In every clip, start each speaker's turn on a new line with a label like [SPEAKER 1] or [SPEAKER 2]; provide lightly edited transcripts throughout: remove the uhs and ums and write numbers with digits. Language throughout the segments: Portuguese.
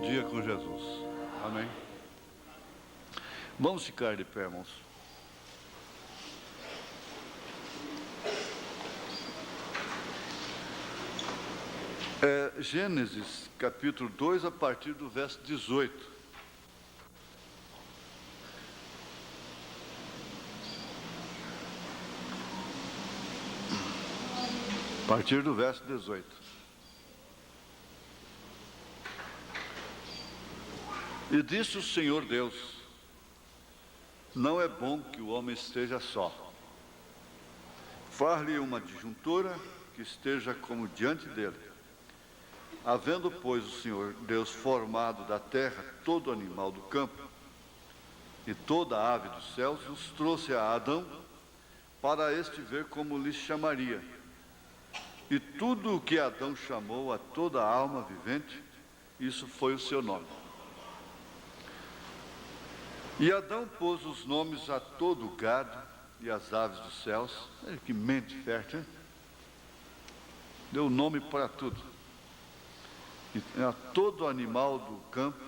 [SPEAKER 1] dia com Jesus. Amém? Vamos ficar de pé, irmãos. Gênesis, capítulo 2, a partir do verso 18. A partir do verso 18. E disse o Senhor Deus: não é bom que o homem esteja só. Far-lhe uma adjuntora que esteja como diante dele. Havendo, pois, o Senhor Deus formado da terra todo animal do campo e toda ave dos céus, os trouxe a Adão para este ver como lhes chamaria. E tudo o que Adão chamou a toda a alma vivente, isso foi o seu nome. E Adão pôs os nomes a todo o gado e as aves dos céus. Que mente fértil, hein? Deu nome para tudo. E a todo animal do campo.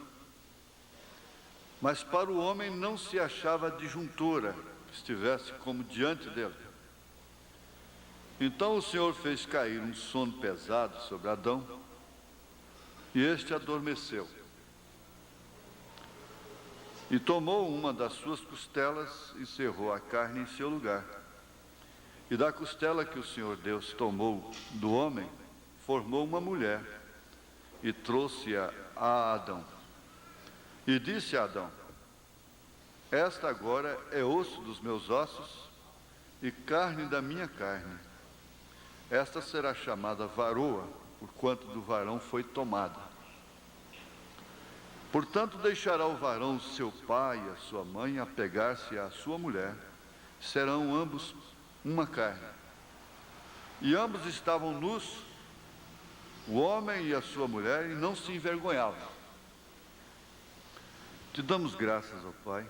[SPEAKER 1] Mas para o homem não se achava adjuntora que estivesse como diante dele. Então o Senhor fez cair um sono pesado sobre Adão, e este adormeceu. E tomou uma das suas costelas e cerrou a carne em seu lugar. E da costela que o Senhor Deus tomou do homem, formou uma mulher e trouxe-a a Adão. E disse a Adão: esta agora é osso dos meus ossos e carne da minha carne. Esta será chamada varoa, porquanto do varão foi tomada. Portanto, deixará o varão seu pai e a sua mãe, apegar-se à sua mulher, serão ambos uma carne. E ambos estavam nus, o homem e a sua mulher, e não se envergonhavam. Te damos graças, ó Pai,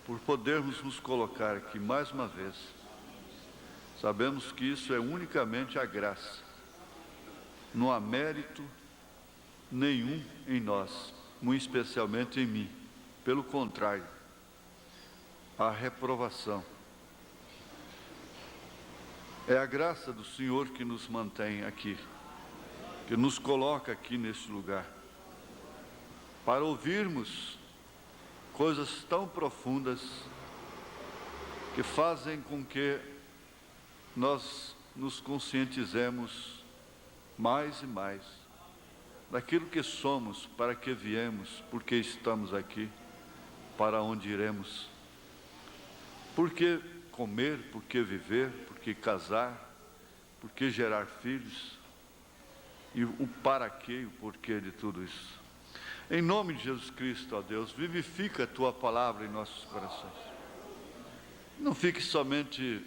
[SPEAKER 1] por podermos nos colocar aqui mais uma vez. Sabemos que isso é unicamente a graça. Não há mérito nenhum em nós, muito especialmente em mim. Pelo contrário, a reprovação. É a graça do Senhor que nos mantém aqui, que nos coloca aqui neste lugar, para ouvirmos coisas tão profundas que fazem com que nós nos conscientizemos mais e mais daquilo que somos, para que viemos, porque estamos aqui, para onde iremos, por que comer, por que viver, por que casar, por que gerar filhos, e o para quê e o porquê de tudo isso. Em nome de Jesus Cristo, ó Deus, vivifica a Tua palavra em nossos corações. Não fique somente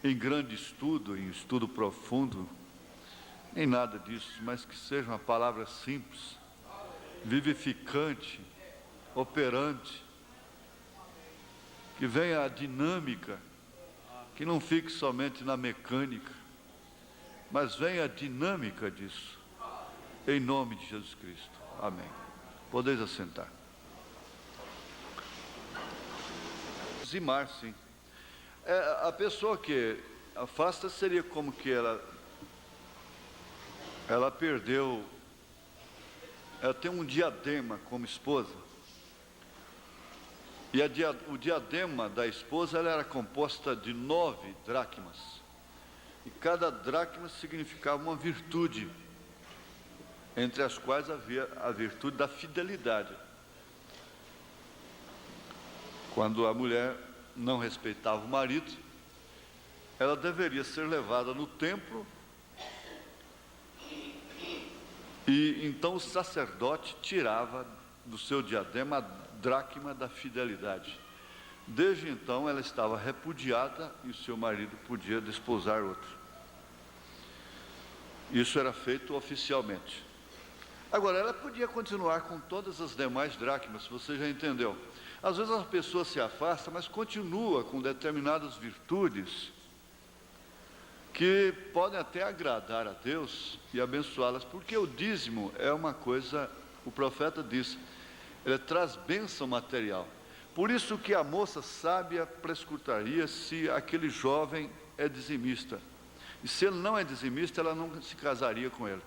[SPEAKER 1] em grande estudo, em estudo profundo, em nada disso, mas que seja uma palavra simples, vivificante, operante, que venha a dinâmica, que não fique somente na mecânica, mas venha a dinâmica disso, em nome de Jesus Cristo. Amém. Podeis assentar. Zimar, sim. A pessoa que afasta seria como que ela perdeu, ela tem um diadema como esposa, e o diadema da esposa ela era composta de 9 dracmas, e cada dracma significava uma virtude, entre as quais havia a virtude da fidelidade. Quando a mulher não respeitava o marido, ela deveria ser levada no templo, e então o sacerdote tirava do seu diadema a dracma da fidelidade. Desde então ela estava repudiada e o seu marido podia desposar outro. Isso era feito oficialmente. Agora, ela podia continuar com todas as demais dracmas, você já entendeu. Às vezes a pessoa se afasta, mas continua com determinadas virtudes que podem até agradar a Deus e abençoá-las, porque o dízimo é uma coisa, o profeta diz, ele traz bênção material. Por isso que a moça sábia prescrutaria se aquele jovem é dizimista. E se ele não é dizimista, ela não se casaria com ele.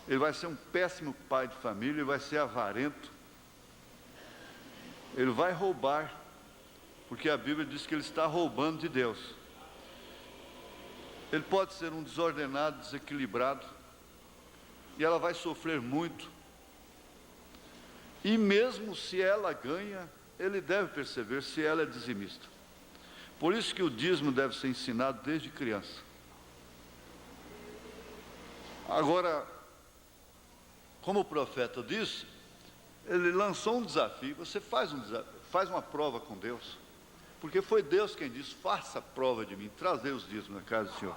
[SPEAKER 1] Ele vai ser um péssimo pai de família, ele vai ser avarento, ele vai roubar, porque a Bíblia diz que ele está roubando de Deus. Ele pode ser um desordenado, desequilibrado, e ela vai sofrer muito. E mesmo se ela ganha, ele deve perceber se ela é dizimista. Por isso que o dízimo deve ser ensinado desde criança. Agora, como o profeta disse, ele lançou um desafio. Você faz uma prova com Deus, porque foi Deus quem disse: faça a prova de mim, trazer os dízimos na casa do Senhor.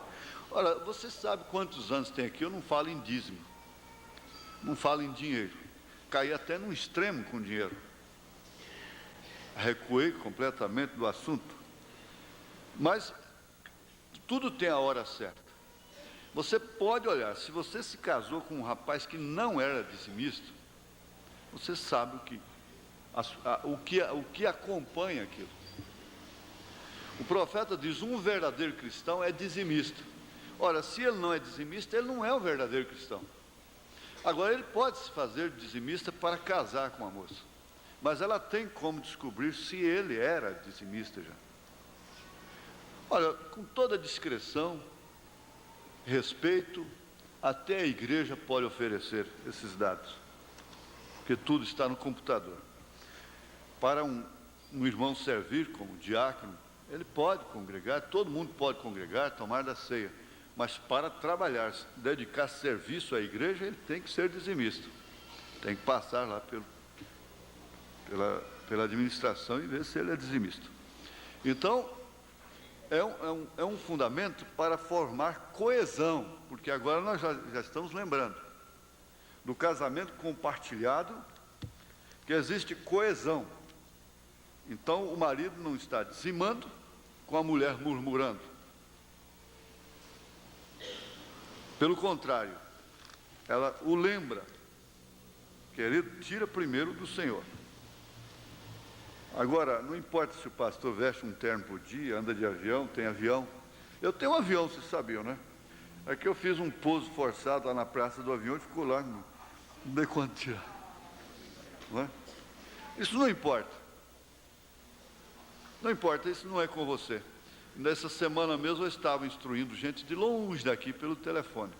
[SPEAKER 1] Ora, você sabe quantos anos tem aqui? Eu não falo em dízimo, não falo em dinheiro, caí até num extremo com dinheiro, recuei completamente do assunto. Mas tudo tem a hora certa. Você pode olhar, se você se casou com um rapaz que não era dizimista, você sabe o que acompanha aquilo. O profeta diz: um verdadeiro cristão é dizimista. Ora, se ele não é dizimista, ele não é um verdadeiro cristão. Agora, ele pode se fazer dizimista para casar com a moça, mas ela tem como descobrir se ele era dizimista já. Olha, com toda discrição, respeito, até a igreja pode oferecer esses dados, porque tudo está no computador. Para um irmão servir como diácono, ele pode congregar, todo mundo pode congregar, tomar da ceia, mas para trabalhar, dedicar serviço à igreja, ele tem que ser dizimista, tem que passar lá pela administração e ver se ele é dizimista. Então, é um fundamento para formar coesão, porque agora nós já estamos lembrando do casamento compartilhado, que existe coesão. Então o marido não está dizimando com a mulher murmurando. Pelo contrário, ela o lembra: querido, tira primeiro do Senhor. Agora, não importa se o pastor veste um terno por dia, anda de avião, tem avião. Eu tenho um avião, vocês sabiam, né? É que eu fiz um pouso forçado lá na praça do avião e ficou lá, não dei quanto tirar. Não é? Isso não importa. Não importa, isso não é com você. Nessa semana mesmo eu estava instruindo gente de longe daqui pelo telefone.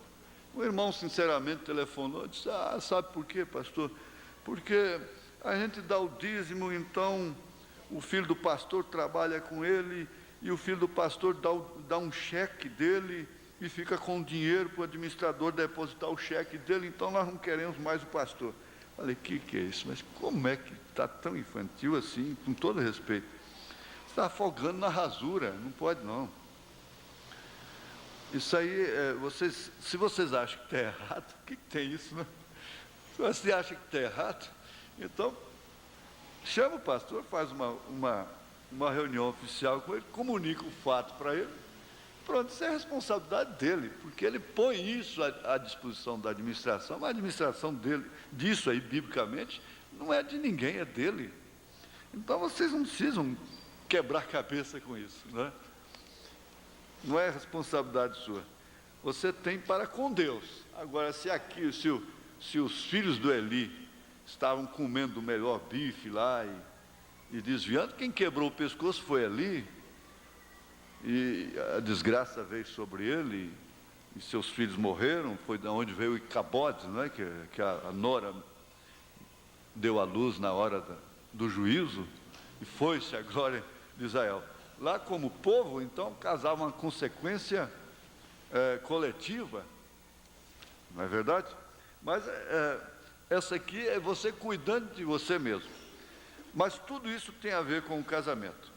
[SPEAKER 1] O irmão sinceramente telefonou e disse: sabe por quê, pastor? Porque a gente dá o dízimo, então o filho do pastor trabalha com ele, e o filho do pastor dá um cheque dele e fica com o dinheiro para o administrador depositar o cheque dele, então nós não queremos mais o pastor. Falei: que é isso? Mas como é que está tão infantil assim, com todo respeito? Está afogando na rasura, não pode não. Isso aí, se vocês acham que está errado, o que tem isso, né? Se você acha que está errado, então chama o pastor, faz uma reunião oficial com ele, comunica o fato para ele. Pronto, isso é responsabilidade dele, porque ele põe isso à disposição da administração, mas a administração dele, disso aí, biblicamente, não é de ninguém, é dele. Então vocês não precisam quebrar a cabeça com isso, né? Não é responsabilidade sua. Você tem para com Deus. Agora, se os filhos do Eli estavam comendo o melhor bife lá e desviando, quem quebrou o pescoço foi Eli, e a desgraça veio sobre ele, e seus filhos morreram. Foi de onde veio o Icabode, não é? Que a nora deu à luz na hora do juízo, e foi-se a glória de Israel. Lá, como povo, então, casava uma consequência coletiva, não é verdade? Mas essa aqui é você cuidando de você mesmo. Mas tudo isso tem a ver com o casamento.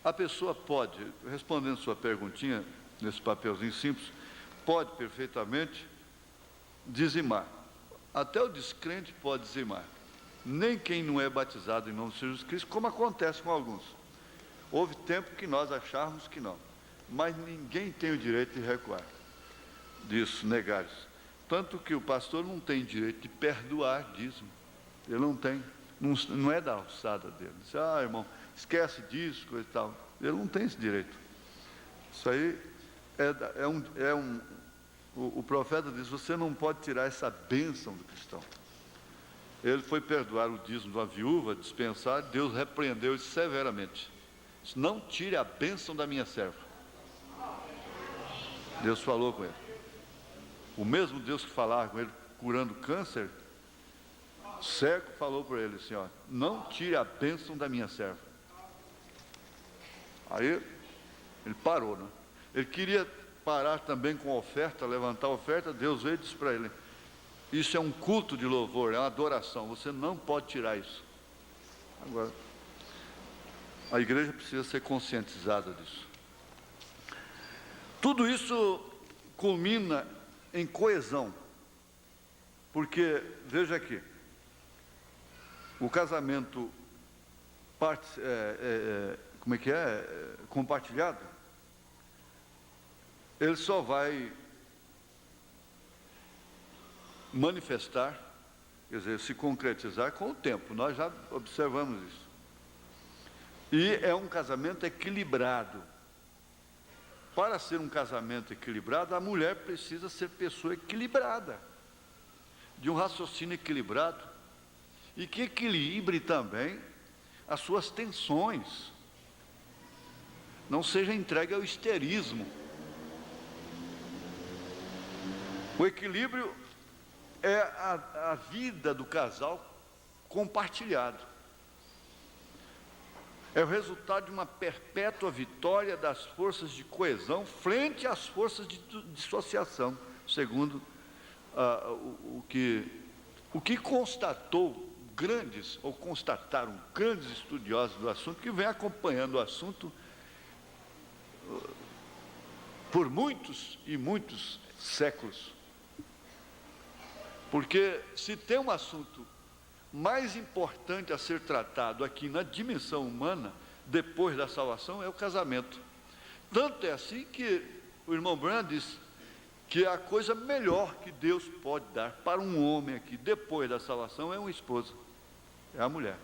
[SPEAKER 1] A pessoa pode, respondendo sua perguntinha, nesse papelzinho simples, pode perfeitamente dizimar. Até o descrente pode dizimar. Nem quem não é batizado em nome de Jesus Cristo, como acontece com alguns. Houve tempo que nós achávamos que não. mas ninguém tem o direito de recuar disso, negar isso. Tanto que o pastor não tem direito de perdoar dízimo. Ele não tem, não é da alçada dele. Diz, irmão, esquece disso, coisa e tal. Ele não tem esse direito. Isso aí o profeta diz, você não pode tirar essa bênção do cristão. Ele foi perdoar o dízimo de uma viúva, dispensar, Deus repreendeu isso severamente. Disse, não tire a bênção da minha serva. Deus falou com ele. O mesmo Deus que falava com ele curando câncer, cego, falou para ele assim, não tire a bênção da minha serva. Aí ele parou, né? Ele queria parar também com a oferta, levantar a oferta. Deus veio e disse para ele, isso é um culto de louvor, é uma adoração, você não pode tirar isso. Agora, a igreja precisa ser conscientizada disso. Tudo isso culmina em coesão, porque, veja aqui, o casamento compartilhado, ele só vai manifestar, quer dizer, se concretizar com o tempo. Nós já observamos isso. E é um casamento equilibrado. Para ser um casamento equilibrado, a mulher precisa ser pessoa equilibrada, de um raciocínio equilibrado, e que equilibre também as suas tensões, não seja entregue ao histerismo. O equilíbrio é a vida do casal compartilhado. É o resultado de uma perpétua vitória das forças de coesão frente às forças de dissociação, segundo o que constataram grandes estudiosos do assunto, que vêm acompanhando o assunto por muitos e muitos séculos. Porque se tem um assunto mais importante a ser tratado aqui na dimensão humana, depois da salvação, é o casamento. Tanto é assim que o irmão Branham diz que a coisa melhor que Deus pode dar para um homem aqui, depois da salvação, é uma esposa, é a mulher.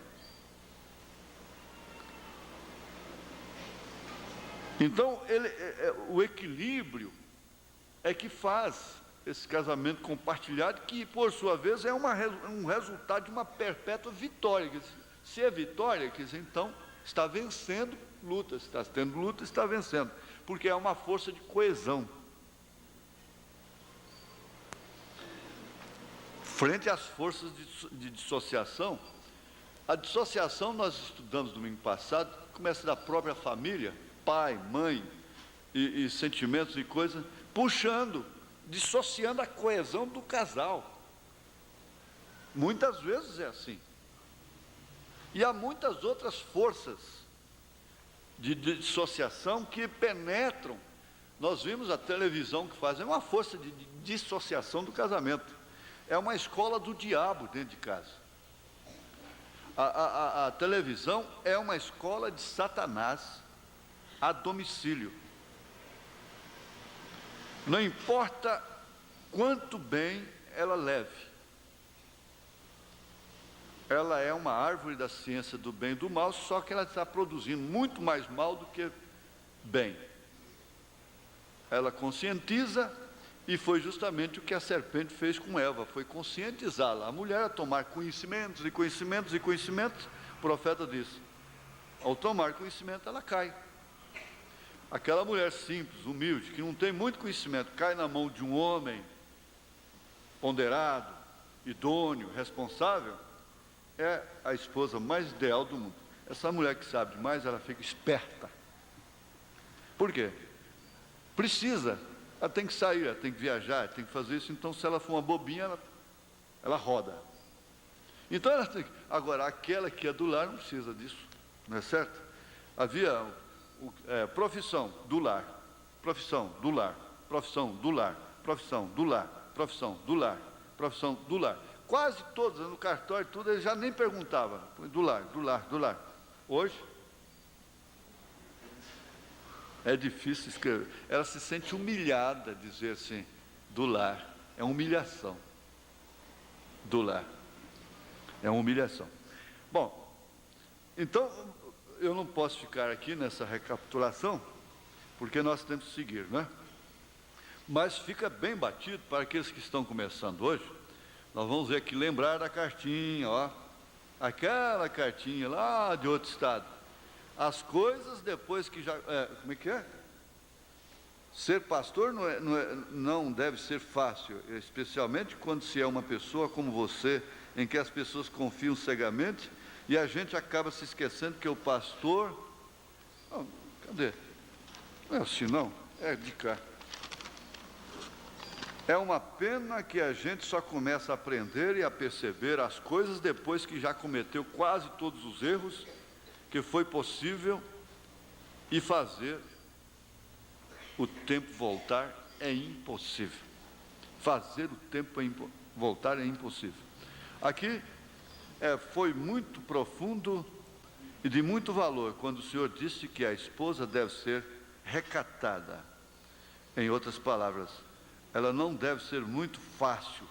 [SPEAKER 1] Então, o equilíbrio é que faz esse casamento compartilhado, que por sua vez é um resultado de uma perpétua vitória. Se é vitória, quer dizer, então está vencendo lutas, está tendo luta, está vencendo, porque é uma força de coesão. Frente às forças de dissociação, a dissociação nós estudamos domingo passado, começa da própria família, pai, mãe, e sentimentos e coisas, dissociando a coesão do casal. Muitas vezes é assim. E há muitas outras forças de dissociação que penetram. Nós vimos a televisão que faz, é uma força de dissociação do casamento. É uma escola do diabo dentro de casa. A televisão é uma escola de Satanás a domicílio. Não importa quanto bem ela leve, ela é uma árvore da ciência do bem e do mal, só que ela está produzindo muito mais mal do que bem. Ela conscientiza, e foi justamente o que a serpente fez com Eva, foi conscientizá-la, a mulher a tomar conhecimentos e conhecimentos e conhecimentos. O profeta disse, ao tomar conhecimento ela cai. Aquela mulher simples, humilde, que não tem muito conhecimento, cai na mão de um homem ponderado, idôneo, responsável, é a esposa mais ideal do mundo. Essa mulher que sabe demais, ela fica esperta. Por quê? Precisa, ela tem que sair, ela tem que viajar, ela tem que fazer isso, então se ela for uma bobinha, ela roda. Então ela tem que... Agora, aquela que é do lar não precisa disso, não é certo? Havia... profissão do lar, profissão do lar, profissão do lar, profissão do lar, profissão do lar, profissão do lar. Quase todos no cartório, tudo, ele já nem perguntava, do lar, do lar, do lar. Hoje, É difícil escrever. Ela se sente humilhada, dizer assim, do lar. É humilhação. Do lar. É uma humilhação. Bom, então, eu não posso ficar aqui nessa recapitulação, porque nós temos que seguir, né? Mas fica bem batido para aqueles que estão começando hoje. Nós vamos ver aqui, lembrar da cartinha, ó. Aquela cartinha lá de outro estado. As coisas depois que já... como é que é? Ser pastor não deve ser fácil, especialmente quando se é uma pessoa como você, em que as pessoas confiam cegamente, e a gente acaba se esquecendo que o pastor... Não, cadê? Não é assim não, é de cá. É uma pena que a gente só começa a aprender e a perceber as coisas depois que já cometeu quase todos os erros que foi possível, e fazer o tempo voltar é impossível. Fazer o tempo voltar é impossível. Aqui foi muito profundo e de muito valor quando o Senhor disse que a esposa deve ser recatada. Em outras palavras, ela não deve ser muito fácil.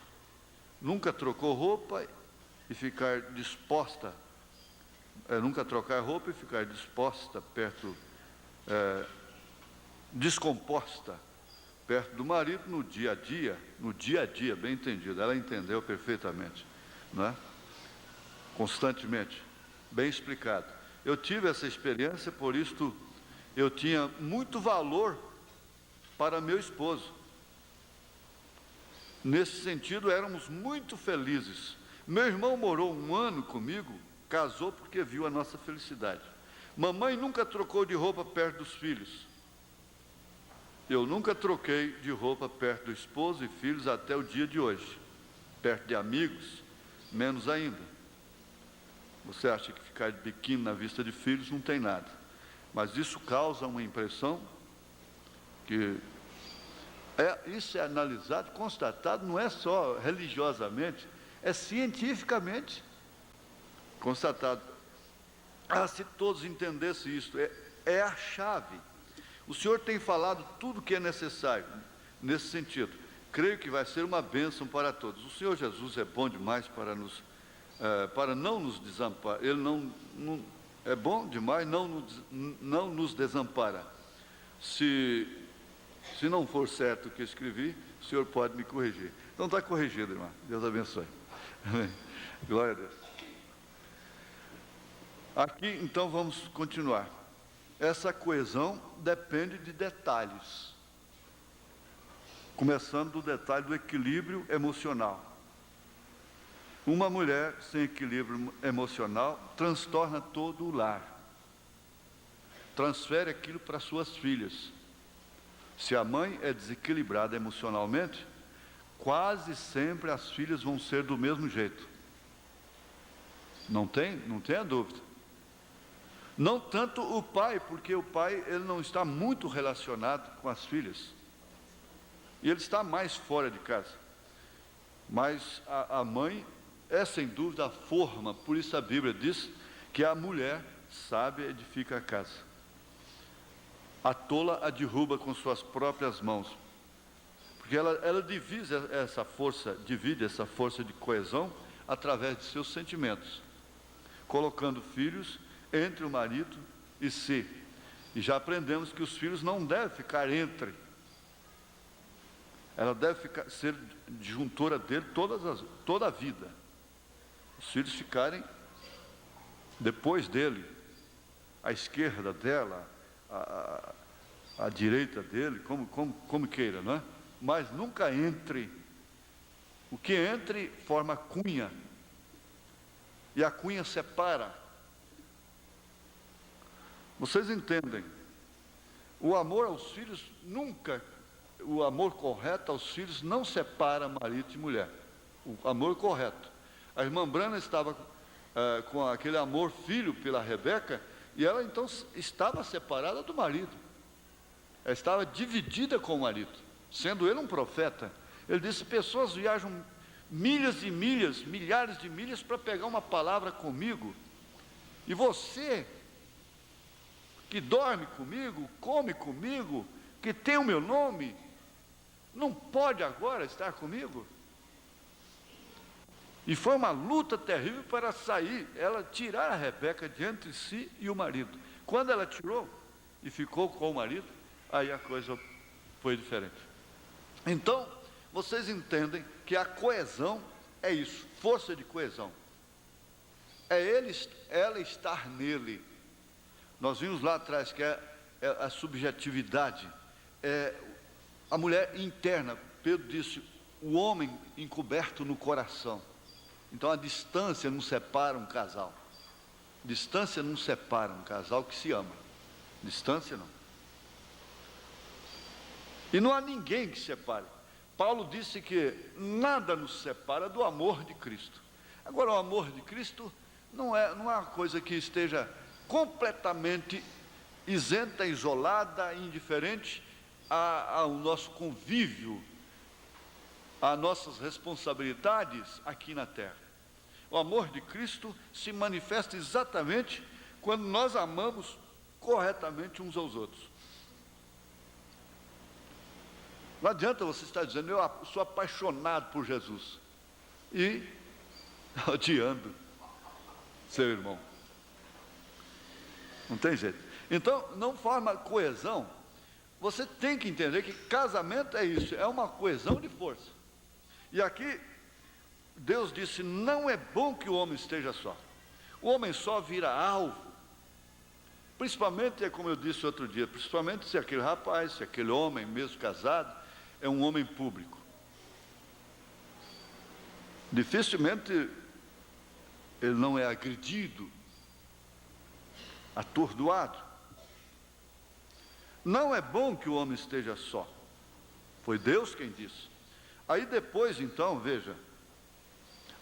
[SPEAKER 1] Nunca trocou roupa e ficar disposta, nunca trocar roupa e ficar disposta perto, descomposta, perto do marido no dia a dia, bem entendido, ela entendeu perfeitamente, não é? Constantemente, bem explicado. Eu tive essa experiência, por isso eu tinha muito valor para meu esposo. Nesse sentido, éramos muito felizes. Meu irmão morou 1 ano comigo, casou porque viu a nossa felicidade. Mamãe nunca trocou de roupa perto dos filhos. Eu nunca troquei de roupa perto do esposo e filhos até o dia de hoje. Perto de amigos, menos ainda. Você acha que ficar de biquíni na vista de filhos não tem nada. Mas isso causa uma impressão que... isso é analisado, constatado, não é só religiosamente, é cientificamente constatado. Se todos entendessem isso, é a chave. O Senhor tem falado tudo o que é necessário nesse sentido. Creio que vai ser uma bênção para todos. O Senhor Jesus é bom demais para não nos desamparar. Ele não é bom demais, não nos desampara. Se não for certo o que escrevi, o Senhor pode me corrigir. Então está corrigido, irmão. Deus abençoe. Amém. Glória a Deus. Aqui, então, vamos continuar. Essa coesão depende de detalhes. Começando do detalhe do equilíbrio emocional. Uma mulher sem equilíbrio emocional transtorna todo o lar. Transfere aquilo para suas filhas. Se a mãe é desequilibrada emocionalmente, quase sempre as filhas vão ser do mesmo jeito. Não tenha dúvida. Não tanto o pai, porque o pai ele não está muito relacionado com as filhas. E ele está mais fora de casa. Mas a mãe é sem dúvida a forma, por isso a Bíblia diz que a mulher sábia edifica a casa. A tola a derruba com suas próprias mãos. Porque ela divide essa força de coesão através de seus sentimentos, colocando filhos entre o marido e si. E já aprendemos que os filhos não devem ficar entre. Ela deve ser disjuntora dele toda a vida. Os filhos ficarem depois dele, à esquerda dela, à direita dele, como queira, não é? Mas nunca entre. O que entre forma cunha, e a cunha separa. Vocês entendem? O amor aos filhos o amor correto aos filhos não separa marido e mulher. O amor correto. A irmã Brana estava com aquele amor filho pela Rebeca, e ela então estava separada do marido. Ela estava dividida com o marido, sendo ele um profeta. Ele disse: pessoas viajam milhas e milhas, milhares de milhas para pegar uma palavra comigo, e você que dorme comigo, come comigo, que tem o meu nome, não pode agora estar comigo? E foi uma luta terrível para sair, ela tirar a Rebeca de entre si e o marido. Quando ela tirou e ficou com o marido, aí a coisa foi diferente. Então, vocês entendem que a coesão é isso, força de coesão. Ela estar nele. Nós vimos lá atrás que é a subjetividade, a mulher interna. Pedro disse, o homem encoberto no coração. Então a distância não separa um casal. Distância não separa um casal que se ama. Distância não. E não há ninguém que separe. Paulo disse que nada nos separa do amor de Cristo. Agora, o amor de Cristo não é uma coisa que esteja completamente isenta, isolada, indiferente ao nosso convívio, às nossas responsabilidades aqui na terra. O amor de Cristo se manifesta exatamente quando nós amamos corretamente uns aos outros. Não adianta você estar dizendo, eu sou apaixonado por Jesus, e odiando seu irmão. Não tem jeito. Então, não forma coesão. Você tem que entender que casamento é isso, é uma coesão de força. E aqui, Deus disse, não é bom que o homem esteja só. O homem só vira alvo. Principalmente, como eu disse outro dia, principalmente se aquele rapaz, se aquele homem, mesmo casado, é um homem público. Dificilmente ele não é agredido, atordoado. Não é bom que o homem esteja só. Foi Deus quem disse. Aí depois, então, veja,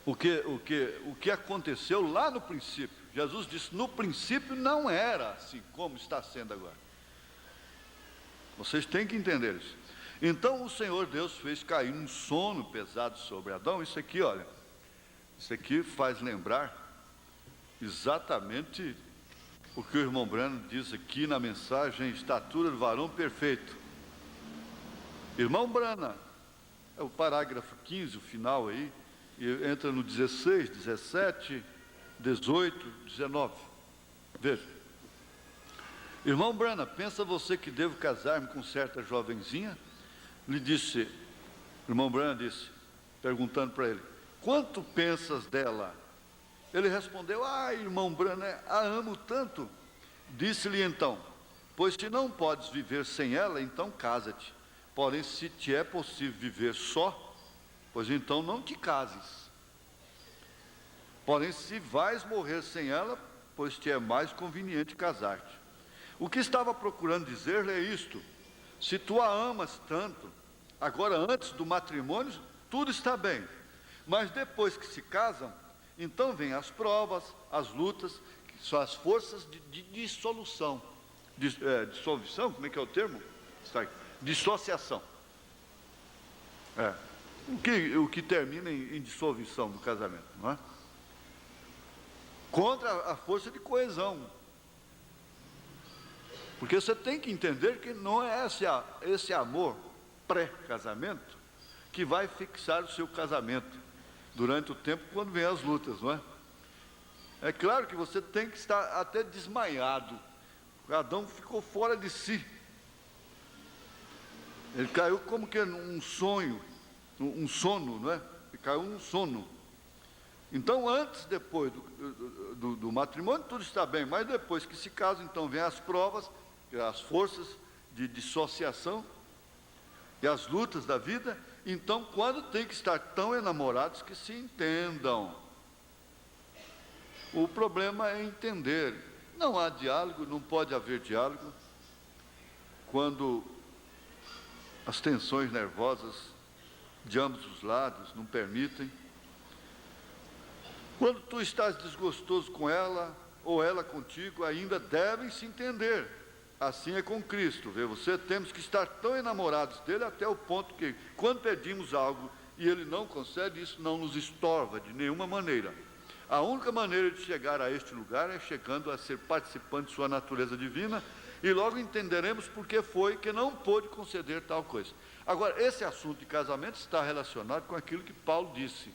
[SPEAKER 1] o que aconteceu lá no princípio. Jesus disse, no princípio não era assim como está sendo agora. Vocês têm que entender isso. Então o Senhor Deus fez cair um sono pesado sobre Adão. Isso aqui, olha, isso aqui faz lembrar exatamente o que o irmão Brano diz aqui na mensagem, estatura do varão perfeito. Irmão Brana, é o parágrafo 15, o final aí, e entra no 16, 17, 18, 19. Veja. Irmão Brana, pensa você que devo casar-me com certa jovenzinha? Lhe disse, irmão Brana disse, perguntando para ele, quanto pensas dela? Ele respondeu, irmão Brana, a amo tanto. Disse-lhe então, pois se não podes viver sem ela, então casa-te. Porém, se te é possível viver só, pois então não te cases. Porém, se vais morrer sem ela, pois te é mais conveniente casar-te. O que estava procurando dizer-lhe é isto, se tu a amas tanto, agora antes do matrimônio, tudo está bem, mas depois que se casam, então vêm as provas, as lutas, que são as forças de dissolução. Dissolução, como é que é o termo? Dissociação. O que termina em dissolução do casamento, não é? Contra a força de coesão. Porque você tem que entender que não é esse amor pré-casamento que vai fixar o seu casamento durante o tempo quando vem as lutas, não é? É claro que você tem que estar até desmaiado. Adão ficou fora de si. Ele caiu como que num sonho, um sono, não é? Ele caiu num sono. Então, depois do matrimônio, tudo está bem, mas depois que se casa, então vem as provas, as forças de dissociação e as lutas da vida. Então, quando tem que estar tão enamorados que se entendam. O problema é entender. Não há diálogo, não pode haver diálogo quando as tensões nervosas de ambos os lados não permitem. Quando tu estás desgostoso com ela, ou ela contigo, ainda devem se entender. Assim é com Cristo, vê você, temos que estar tão enamorados dele até o ponto que, quando pedimos algo e ele não concede, isso não nos estorva de nenhuma maneira. A única maneira de chegar a este lugar é chegando a ser participante de sua natureza divina, e logo entenderemos por que foi que não pôde conceder tal coisa. Agora, esse assunto de casamento está relacionado com aquilo que Paulo disse.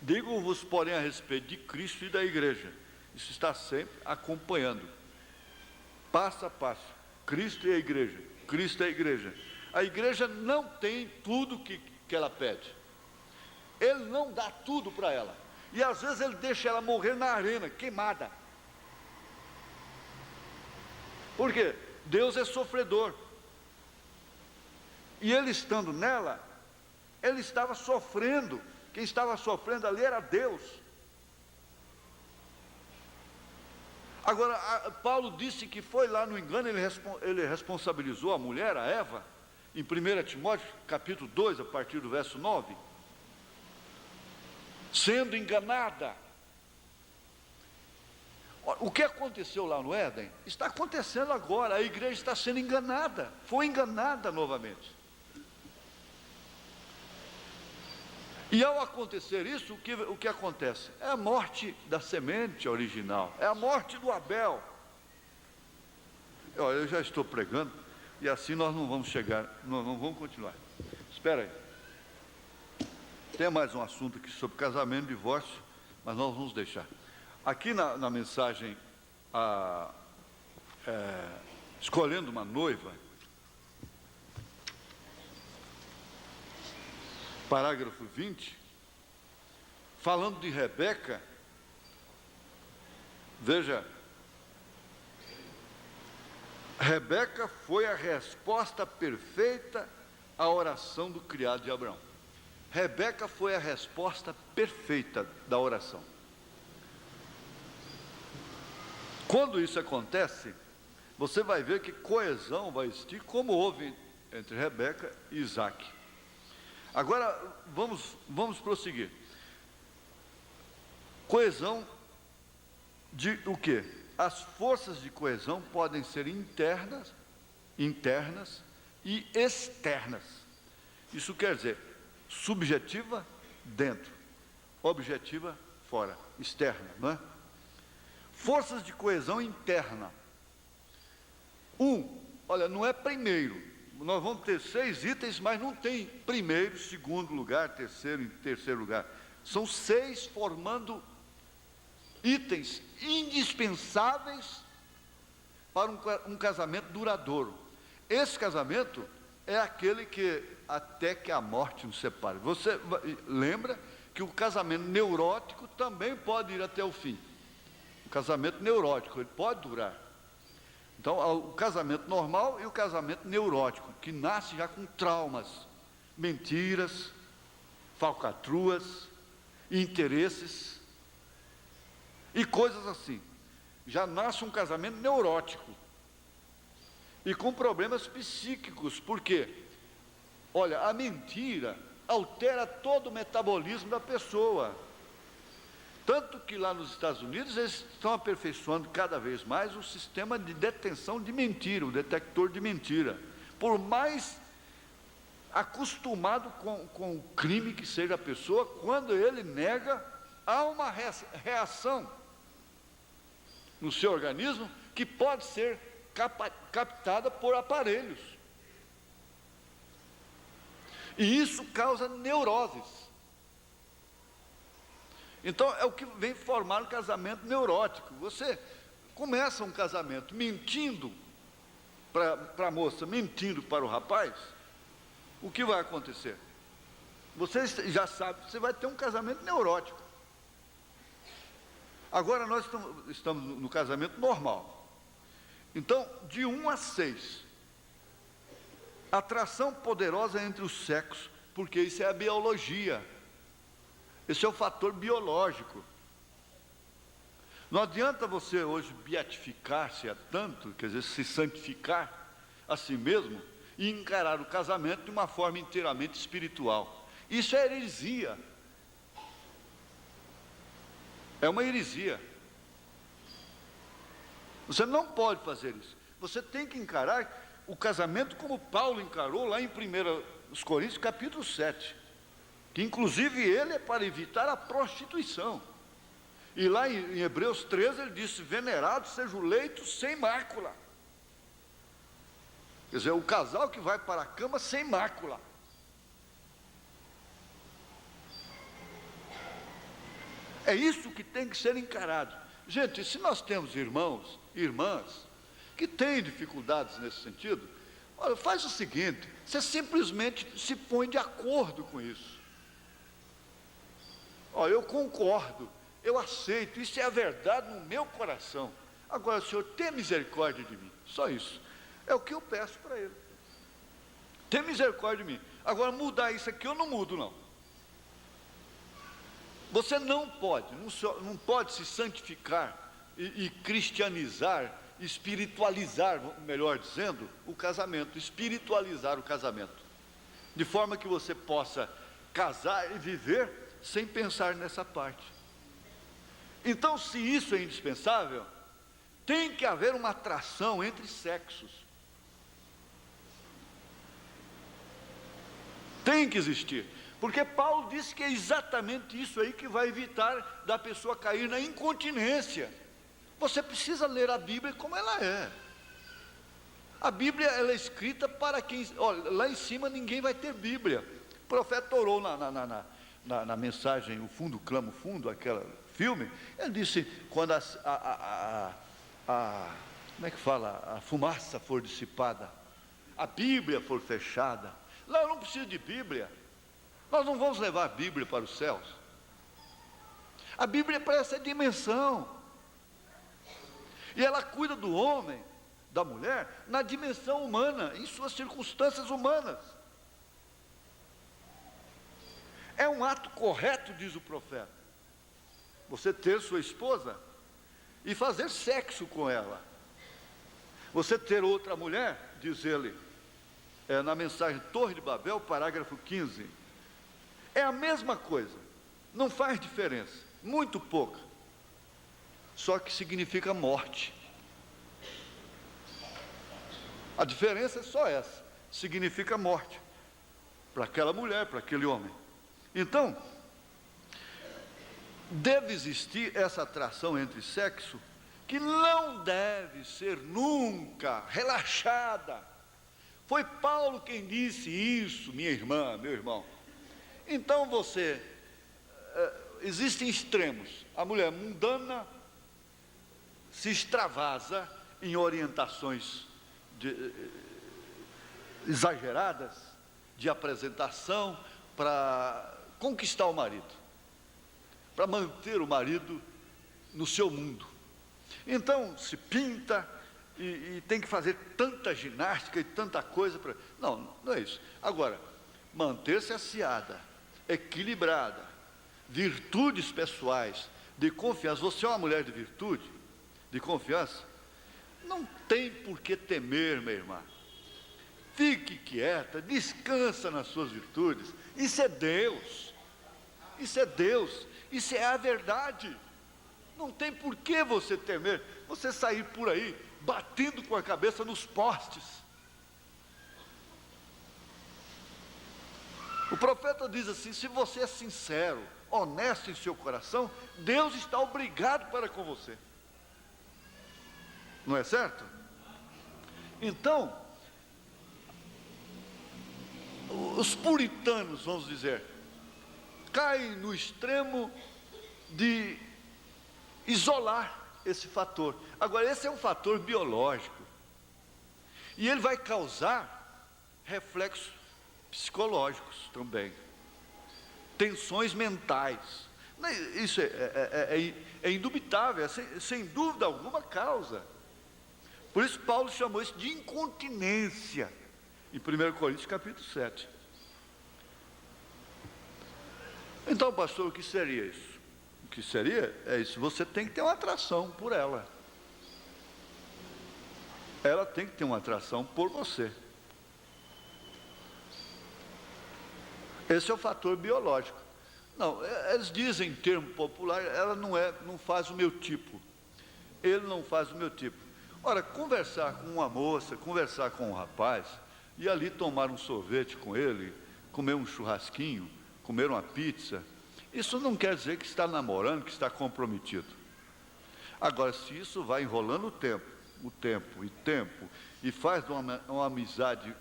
[SPEAKER 1] Digo-vos, porém, a respeito de Cristo e da igreja. Isso está sempre acompanhando, passo a passo. Cristo e a igreja, Cristo e a igreja. A igreja não tem tudo que ela pede. Ele não dá tudo para ela. E às vezes ele deixa ela morrer na arena, queimada. Por quê? Deus é sofredor. E ele estando nela, ele estava sofrendo. Quem estava sofrendo ali era Deus. Agora, Paulo disse que foi lá no engano, ele responsabilizou a mulher, a Eva, em 1 Timóteo, capítulo 2, a partir do verso 9, sendo enganada. O que aconteceu lá no Éden, está acontecendo agora, a igreja está sendo enganada, foi enganada novamente. E ao acontecer isso, o que acontece? É a morte da semente original, é a morte do Abel. Eu já estou pregando, e assim nós não vamos chegar, não vamos continuar. Espera aí. Tem mais um assunto aqui sobre casamento e divórcio, mas nós vamos deixar. Aqui na mensagem, escolhendo uma noiva, parágrafo 20, falando de Rebeca, veja, Rebeca foi a resposta perfeita à oração do criado de Abraão. Rebeca foi a resposta perfeita da oração. Quando isso acontece, você vai ver que coesão vai existir, como houve entre Rebeca e Isaac. Agora, vamos prosseguir. Coesão de o quê? As forças de coesão podem ser internas e externas. Isso quer dizer, subjetiva, dentro, objetiva, fora, externa, não é? Forças de coesão interna. Olha, não é primeiro. Nós vamos ter 6 itens, mas não tem primeiro, segundo lugar, terceiro e terceiro lugar. São 6 formando itens indispensáveis para um casamento duradouro. Esse casamento é aquele que até que a morte nos separe. Você lembra que o casamento neurótico também pode ir até o fim. O casamento neurótico, ele pode durar. Então, o casamento normal e o casamento neurótico, que nasce já com traumas, mentiras, falcatruas, interesses e coisas assim. Já nasce um casamento neurótico e com problemas psíquicos. Por quê? Olha, a mentira altera todo o metabolismo da pessoa. Tanto que lá nos Estados Unidos eles estão aperfeiçoando cada vez mais o sistema de detenção de mentira, o detector de mentira. Por mais acostumado com o crime que seja a pessoa, quando ele nega, há uma reação no seu organismo que pode ser captada por aparelhos. E isso causa neuroses. Então, é o que vem formar um casamento neurótico. Você começa um casamento mentindo para a moça, mentindo para o rapaz, o que vai acontecer? Você já sabe que você vai ter um casamento neurótico. Agora, nós estamos no casamento normal. Então, de 1 a 6, atração poderosa entre os sexos, porque isso é a biologia. Esse é o fator biológico. Não adianta você hoje beatificar-se a tanto, quer dizer, se santificar a si mesmo e encarar o casamento de uma forma inteiramente espiritual. Isso é heresia. É uma heresia. Você não pode fazer isso. Você tem que encarar o casamento como Paulo encarou lá em 1 Coríntios, capítulo 7. Que inclusive ele é para evitar a prostituição. E lá em Hebreus 13 ele disse: venerado seja o leito sem mácula. Quer dizer, o casal que vai para a cama sem mácula. É isso que tem que ser encarado. Gente, se nós temos irmãos, irmãs, que têm dificuldades nesse sentido, olha, faz o seguinte: você simplesmente se põe de acordo com isso. Olha, eu concordo, eu aceito, isso é a verdade no meu coração. Agora, Senhor, tenha misericórdia de mim, só isso. É o que eu peço para Ele. Tenha misericórdia de mim. Agora, mudar isso aqui eu não mudo, não. Você não pode se santificar e cristianizar, espiritualizar, melhor dizendo, o casamento, espiritualizar o casamento, de forma que você possa casar e viver sem pensar nessa parte. Então, se isso é indispensável, tem que haver uma atração entre sexos. Tem que existir. Porque Paulo disse que é exatamente isso aí que vai evitar da pessoa cair na incontinência. Você precisa ler a Bíblia como ela é. A Bíblia, ela é escrita para quem... Olha, lá em cima ninguém vai ter Bíblia. O profeta orou na mensagem O Fundo Clama o Fundo, aquele filme. Ele disse, quando como é que fala? A fumaça for dissipada, a Bíblia for fechada. Lá eu não preciso de Bíblia. Nós não vamos levar a Bíblia para os céus. A Bíblia é para essa dimensão. E ela cuida do homem, da mulher, na dimensão humana, em suas circunstâncias humanas. É um ato correto, diz o profeta, você ter sua esposa e fazer sexo com ela. Você ter outra mulher, diz ele, na mensagem Torre de Babel, parágrafo 15. É a mesma coisa, não faz diferença, muito pouca, só que significa morte. A diferença é só essa, significa morte, para aquela mulher, para aquele homem. Então, deve existir essa atração entre sexo, que não deve ser nunca relaxada. Foi Paulo quem disse isso, minha irmã, meu irmão. Então existem extremos. A mulher mundana se extravasa em orientações exageradas de apresentação para conquistar o marido, para manter o marido no seu mundo. Então se pinta e tem que fazer tanta ginástica e tanta coisa para... Não é isso. Agora, manter-se aciada, equilibrada, virtudes pessoais, de confiança. Você é uma mulher de virtude, de confiança, não tem por que temer, minha irmã. Fique quieta, descansa nas suas virtudes. Isso é Deus, isso é Deus, isso é a verdade. Não tem por que você temer, você sair por aí batendo com a cabeça nos postes. O profeta diz assim: se você é sincero, honesto em seu coração, Deus está obrigado para com você. Não é certo? Então, os puritanos, vamos dizer, caem no extremo de isolar esse fator. Agora, esse é um fator biológico, e ele vai causar reflexos psicológicos também, tensões mentais. Isso é indubitável, sem dúvida alguma causa. Por isso Paulo chamou isso de incontinência, em 1 Coríntios capítulo 7. Então, pastor, o que seria isso? O que seria é isso: você tem que ter uma atração por ela. Ela tem que ter uma atração por você. Esse é o fator biológico. Não, eles dizem em termo popular, ela não faz o meu tipo. Ele não faz o meu tipo. Ora, conversar com uma moça, conversar com um rapaz, e ali tomar um sorvete com ele, comer um churrasquinho, comer uma pizza, Isso não quer dizer que está namorando, que está comprometido. Agora, se isso vai enrolando o tempo, e faz uma amizade,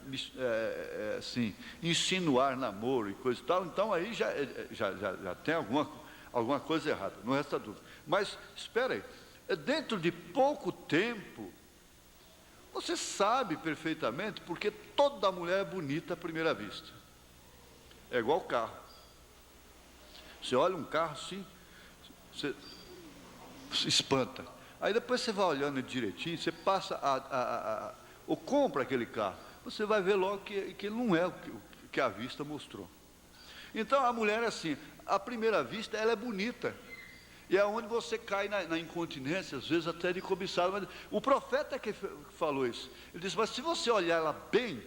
[SPEAKER 1] assim, insinuar namoro e coisa e tal, então aí já tem alguma coisa errada, não resta dúvida. Mas, espera aí, dentro de pouco tempo, você sabe perfeitamente, porque toda mulher é bonita à primeira vista. É igual carro. Você olha um carro assim, você se espanta. Aí depois você vai olhando direitinho, você passa ou compra aquele carro, você vai ver logo que ele não é o que a vista mostrou. Então a mulher é assim, à primeira vista ela é bonita. E é onde você cai na incontinência, às vezes até de cobiçado. Mas o profeta é que falou isso. Ele disse, mas se você olhar ela bem,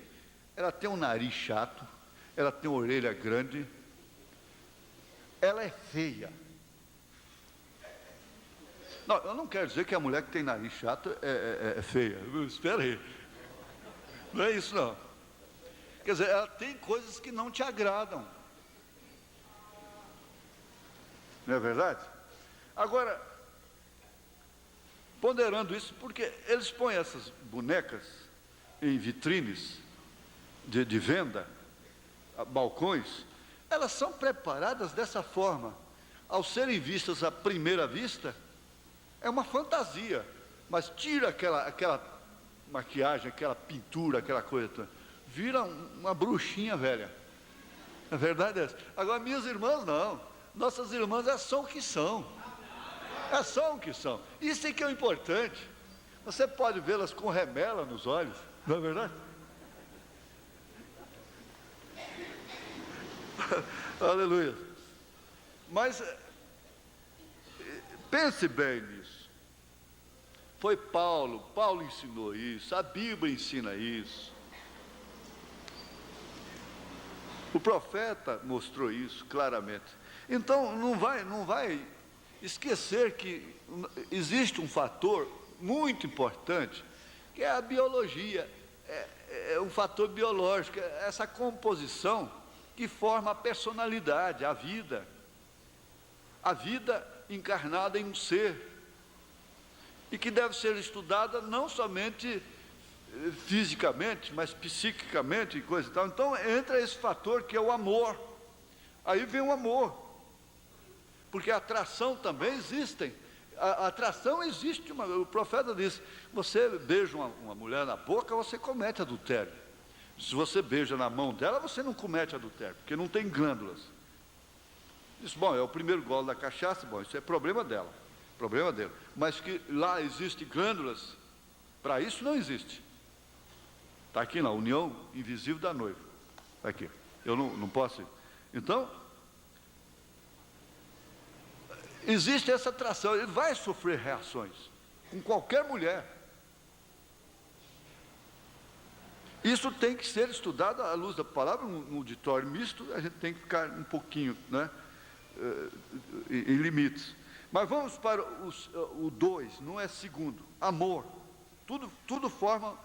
[SPEAKER 1] ela tem um nariz chato, ela tem uma orelha grande, ela é feia. Não, eu não quero dizer que a mulher que tem nariz chato é feia. Espera aí. Não é isso, não. Quer dizer, ela tem coisas que não te agradam. Não é verdade? Agora, ponderando isso, porque eles põem essas bonecas em vitrines de venda, balcões, elas são preparadas dessa forma. Ao serem vistas à primeira vista, é uma fantasia, mas tira aquela maquiagem, aquela pintura, aquela coisa, vira uma bruxinha velha. A verdade é essa. Agora, minhas irmãs não. Nossas irmãs são o que são. São o que são. Isso é que é o importante. Você pode vê-las com remela nos olhos, não é verdade? Aleluia. Mas pense bem nisso. Foi Paulo ensinou isso, a Bíblia ensina isso. O profeta mostrou isso claramente. Então não vai esquecer que existe um fator muito importante, que é a biologia, é um fator biológico, é essa composição que forma a personalidade, a vida encarnada em um ser, e que deve ser estudada não somente fisicamente, mas psiquicamente e coisa e tal. Então entra esse fator que é o amor. Aí vem o amor, porque a atração também existe. A atração existe. O profeta diz: você beija uma mulher na boca, você comete adultério. Se você beija na mão dela, você não comete adultério, porque não tem glândulas. Diz, bom, é o primeiro gole da cachaça, bom, isso é problema dela, problema dele. Mas que lá existe glândulas, para isso não existe. Está aqui na união invisível da noiva. Está aqui. Eu não posso ir. Então, existe essa atração, ele vai sofrer reações com qualquer mulher. Isso tem que ser estudado à luz da palavra. No auditório misto, a gente tem que ficar um pouquinho, né, em limites. Mas vamos para o 2, não é segundo, amor. Tudo forma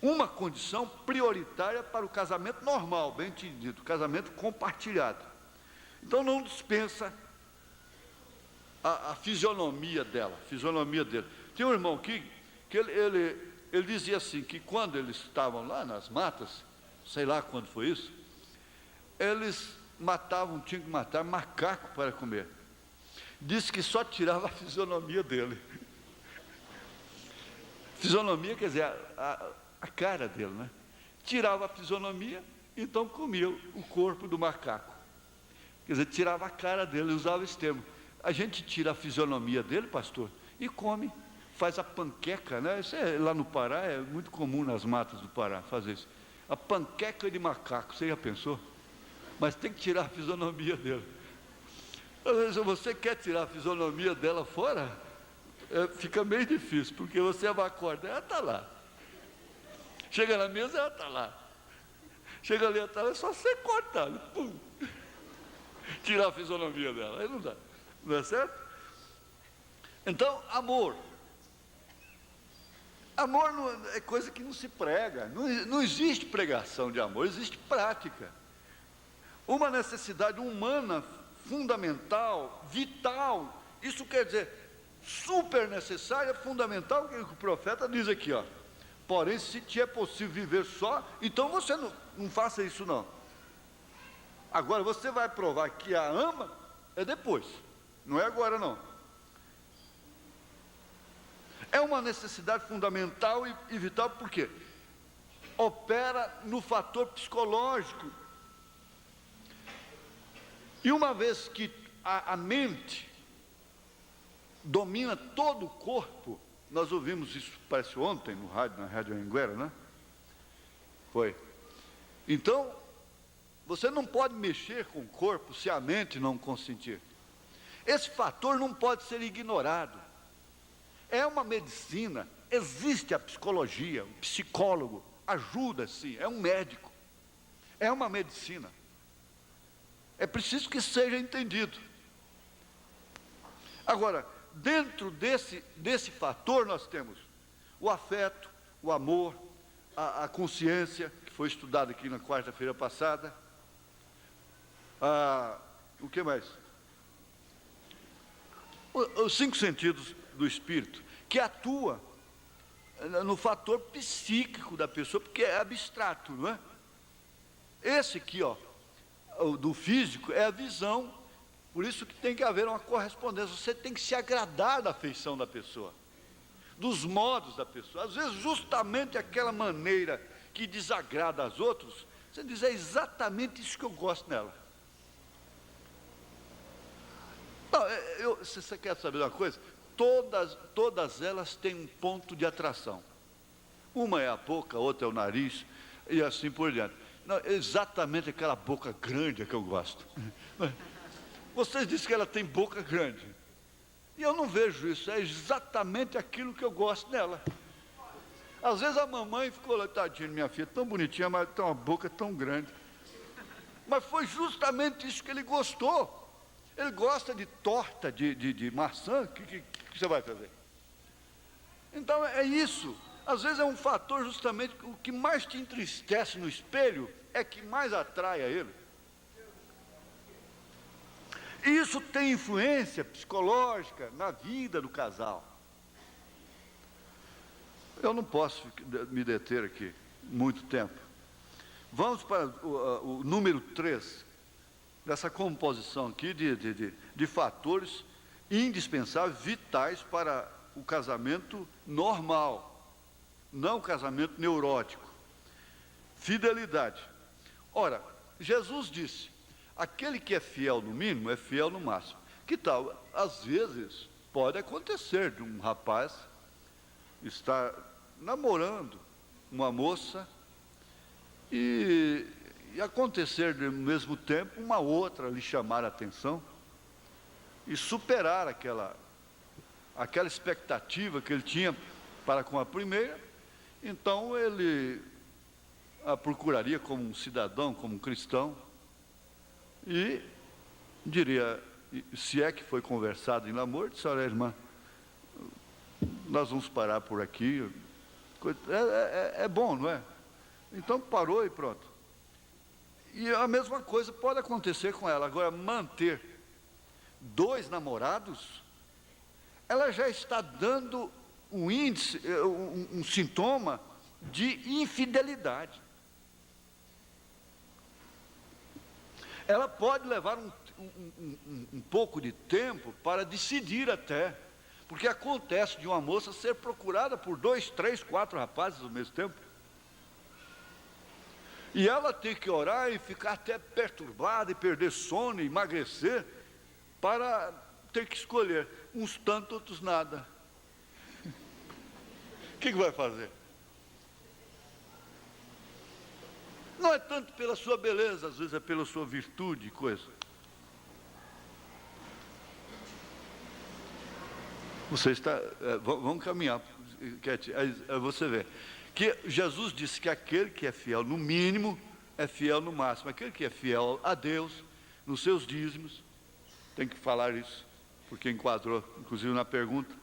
[SPEAKER 1] uma condição prioritária para o casamento normal, bem entendido, casamento compartilhado. Então não dispensa a fisionomia dela, fisionomia dele. Tem um irmão aqui que ele dizia assim, que quando eles estavam lá nas matas, sei lá quando foi isso, eles tinham que matar macaco para comer. Disse que só tirava a fisionomia dele. Fisionomia quer dizer a cara dele, né? Tirava a fisionomia, então comia o corpo do macaco. Quer dizer, tirava a cara dele, usava esse termo. A gente tira a fisionomia dele, pastor, e come, faz a panqueca, né? Isso lá no Pará é muito comum nas matas do Pará fazer isso. A panqueca de macaco, você já pensou? Mas tem que tirar a fisionomia dele. Às vezes você quer tirar a fisionomia dela fora, fica meio difícil, porque você vai acordar, ela está lá. Chega na mesa, ela está lá. Chega ali, ela está lá, é só você cortar, pum, tirar a fisionomia dela, aí não dá, não é certo? Então, amor. Amor não, é coisa que não se prega, não existe pregação de amor, existe prática. uma necessidade humana fundamental, vital. Isso quer dizer, super necessária, fundamental, que o profeta diz aqui, ó. Porém, se te é possível viver só, então você não faça isso não. Agora, você vai provar que a ama, é depois, não é agora não. É uma necessidade fundamental e vital, por quê? Opera no fator psicológico. E uma vez que a mente domina todo o corpo, nós ouvimos isso, parece ontem, no rádio, na Rádio Anhanguera, né? Foi. Então, você não pode mexer com o corpo se a mente não consentir. Esse fator não pode ser ignorado. É uma medicina, existe a psicologia, o psicólogo ajuda sim, é um médico, é uma medicina. É preciso que seja entendido. Agora, dentro desse fator nós temos o afeto, o amor, a consciência, que foi estudado aqui na quarta-feira passada. O que mais? Os 5 sentidos do espírito, que atua no fator psíquico da pessoa, porque é abstrato, não é? Esse aqui, ó, do físico, é a visão, por isso que tem que haver uma correspondência, você tem que se agradar da afeição da pessoa, dos modos da pessoa, às vezes justamente aquela maneira que desagrada aos outros, você diz, é exatamente isso que eu gosto nela. Não, você quer saber uma coisa? Todas elas têm um ponto de atração. Uma é a boca, a outra é o nariz, e assim por diante. Não, exatamente aquela boca grande é que eu gosto. Vocês dizem que ela tem boca grande. E eu não vejo isso, é exatamente aquilo que eu gosto nela. Às vezes a mamãe ficou lá, tadinha, minha filha, tão bonitinha, mas tem uma boca tão grande. Mas foi justamente isso que ele gostou. Ele gosta de torta de maçã, o que você vai fazer? Então é isso. Às vezes é um fator justamente, o que mais te entristece no espelho, é que mais atrai a ele. E isso tem influência psicológica na vida do casal. Eu não posso me deter aqui muito tempo. Vamos para o número 3, dessa composição aqui de fatores indispensáveis, vitais para o casamento normal, não o casamento neurótico. Fidelidade. Ora, Jesus disse, aquele que é fiel no mínimo, é fiel no máximo. Que tal? Às vezes, pode acontecer de um rapaz estar namorando uma moça e acontecer ao mesmo tempo uma outra lhe chamar a atenção e superar aquela expectativa que ele tinha para com a primeira. Então ele a procuraria como um cidadão, como um cristão, e diria, se é que foi conversado em namoro, disse, olha, irmã, nós vamos parar por aqui, é bom, não é? Então parou e pronto. E a mesma coisa pode acontecer com ela. Agora, manter 2 namorados, ela já está dando um índice, um sintoma de infidelidade. Ela pode levar um pouco de tempo para decidir até, porque acontece de uma moça ser procurada por 2, 3, 4 rapazes ao mesmo tempo. E ela tem que orar e ficar até perturbada, e perder sono, e emagrecer, para ter que escolher. Uns tanto, outros nada. O que vai fazer? Não é tanto pela sua beleza, às vezes é pela sua virtude e coisa. Você está, vamos caminhar, Kete, aí você vê, que Jesus disse que aquele que é fiel no mínimo, é fiel no máximo. Aquele que é fiel a Deus, nos seus dízimos, tem que falar isso, porque enquadrou, inclusive na pergunta.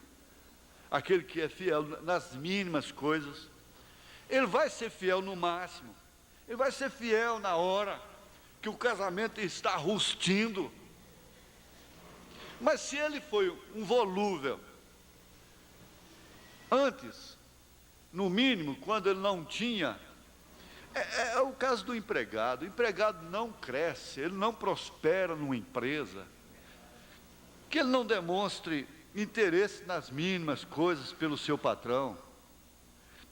[SPEAKER 1] Aquele que é fiel nas mínimas coisas, ele vai ser fiel no máximo. Ele vai ser fiel na hora que o casamento está rustindo. Mas se ele foi um volúvel, antes, no mínimo, quando ele não tinha, é o caso do empregado. O empregado não cresce, ele não prospera numa empresa, que ele não demonstre interesse nas mínimas coisas pelo seu patrão.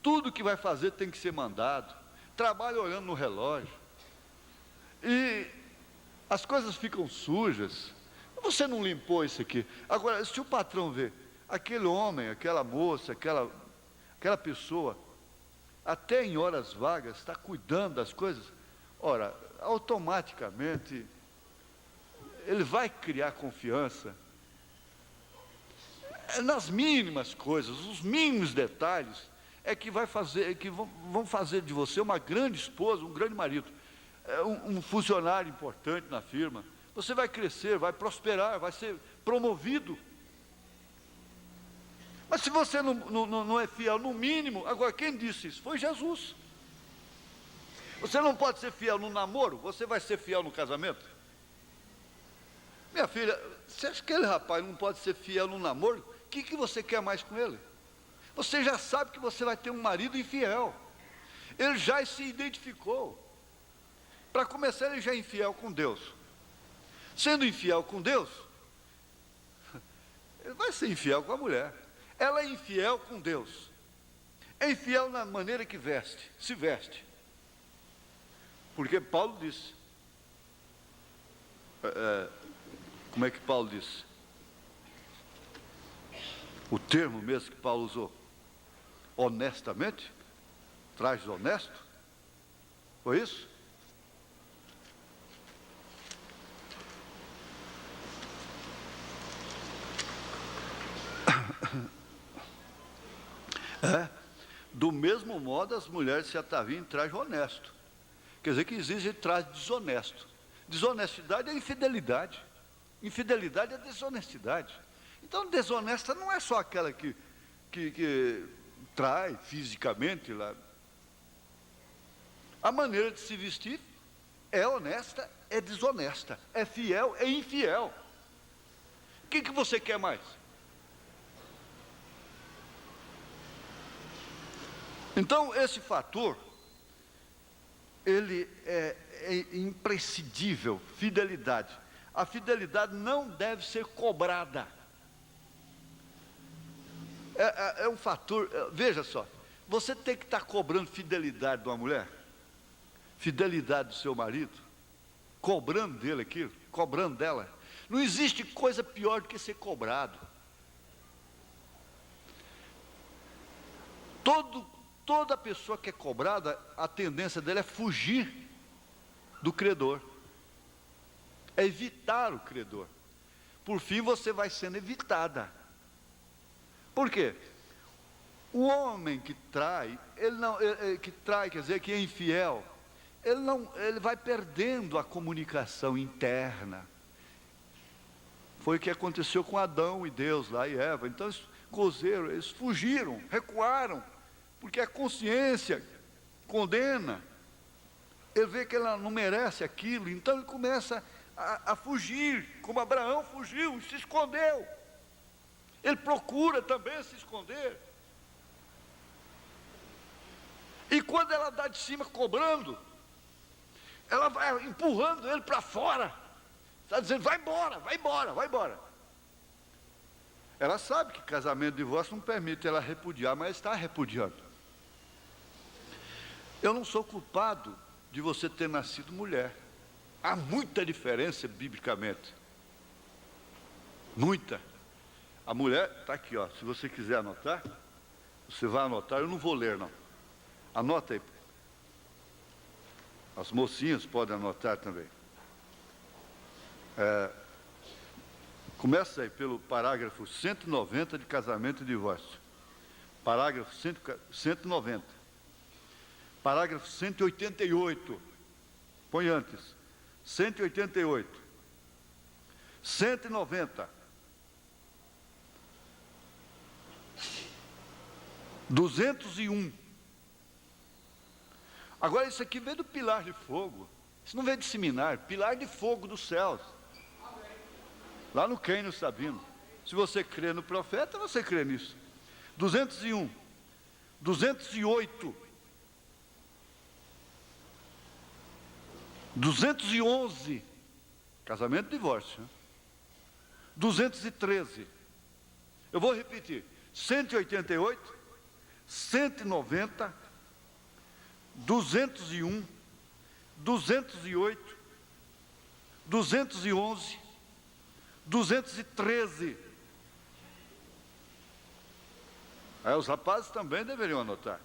[SPEAKER 1] Tudo que vai fazer tem que ser mandado, trabalha olhando no relógio, e as coisas ficam sujas. Você não limpou isso aqui. Agora, se o patrão vê aquele homem, aquela moça, aquela pessoa, até em horas vagas, está cuidando das coisas, ora, automaticamente, ele vai criar confiança nas mínimas coisas, os mínimos detalhes, é que vão fazer de você uma grande esposa, um grande marido, um funcionário importante na firma. Você vai crescer, vai prosperar, vai ser promovido. Mas se você não é fiel no mínimo, agora quem disse isso? Foi Jesus. Você não pode ser fiel no namoro, você vai ser fiel no casamento? Minha filha, você acha que aquele rapaz não pode ser fiel no namoro? O que você quer mais com ele? Você já sabe que você vai ter um marido infiel. Ele já se identificou. Para começar, ele já é infiel com Deus. Sendo infiel com Deus, ele vai ser infiel com a mulher. Ela é infiel com Deus. É infiel na maneira que se veste. Porque Paulo disse, como é que Paulo disse? O termo mesmo que Paulo usou, honestamente, trajes honesto, foi isso? Do mesmo modo, as mulheres se ataviam em traje honesto. Quer dizer que exige traje desonesto. Desonestidade é infidelidade. Infidelidade é desonestidade. Então, desonesta não é só aquela que trai fisicamente lá. A maneira de se vestir é honesta, é desonesta. É fiel, é infiel. O que você quer mais? Então, esse fator, ele é imprescindível, fidelidade. A fidelidade não deve ser cobrada. É um fator, veja só, você tem que estar cobrando fidelidade de uma mulher, fidelidade do seu marido, cobrando dele aquilo, cobrando dela. Não existe coisa pior do que ser cobrado. Toda pessoa que é cobrada, a tendência dela é fugir do credor, é evitar o credor. Por fim, você vai sendo evitada. Por quê? O homem que trai, quer dizer, que é infiel, ele vai perdendo a comunicação interna. Foi o que aconteceu com Adão e Deus lá e Eva. Então, eles fugiram, recuaram, porque a consciência condena. Ele vê que ela não merece aquilo, então ele começa a fugir, como Abraão fugiu, se escondeu. Ele procura também se esconder. E quando ela dá de cima cobrando, ela vai empurrando ele para fora. Está dizendo, vai embora, vai embora, vai embora. Ela sabe que casamento e divórcio não permite ela repudiar, mas está repudiando. Eu não sou culpado de você ter nascido mulher. Há muita diferença biblicamente. Muita. A mulher, está aqui, ó, se você quiser anotar, você vai anotar, eu não vou ler não. Anota aí. As mocinhas podem anotar também. Começa aí pelo parágrafo 190 de casamento e divórcio. Parágrafo 190. Parágrafo 188. Põe antes. 188. 190. 201. Agora isso aqui vem do pilar de fogo. Isso não veio de seminário, pilar de fogo dos céus. Lá no Quênia Sabino. Se você crê no profeta, você crê nisso. 201, 208, 211, casamento e divórcio, né? 213, eu vou repetir, 188, 190, 201, 208, 211, 213. Aí os rapazes também deveriam anotar.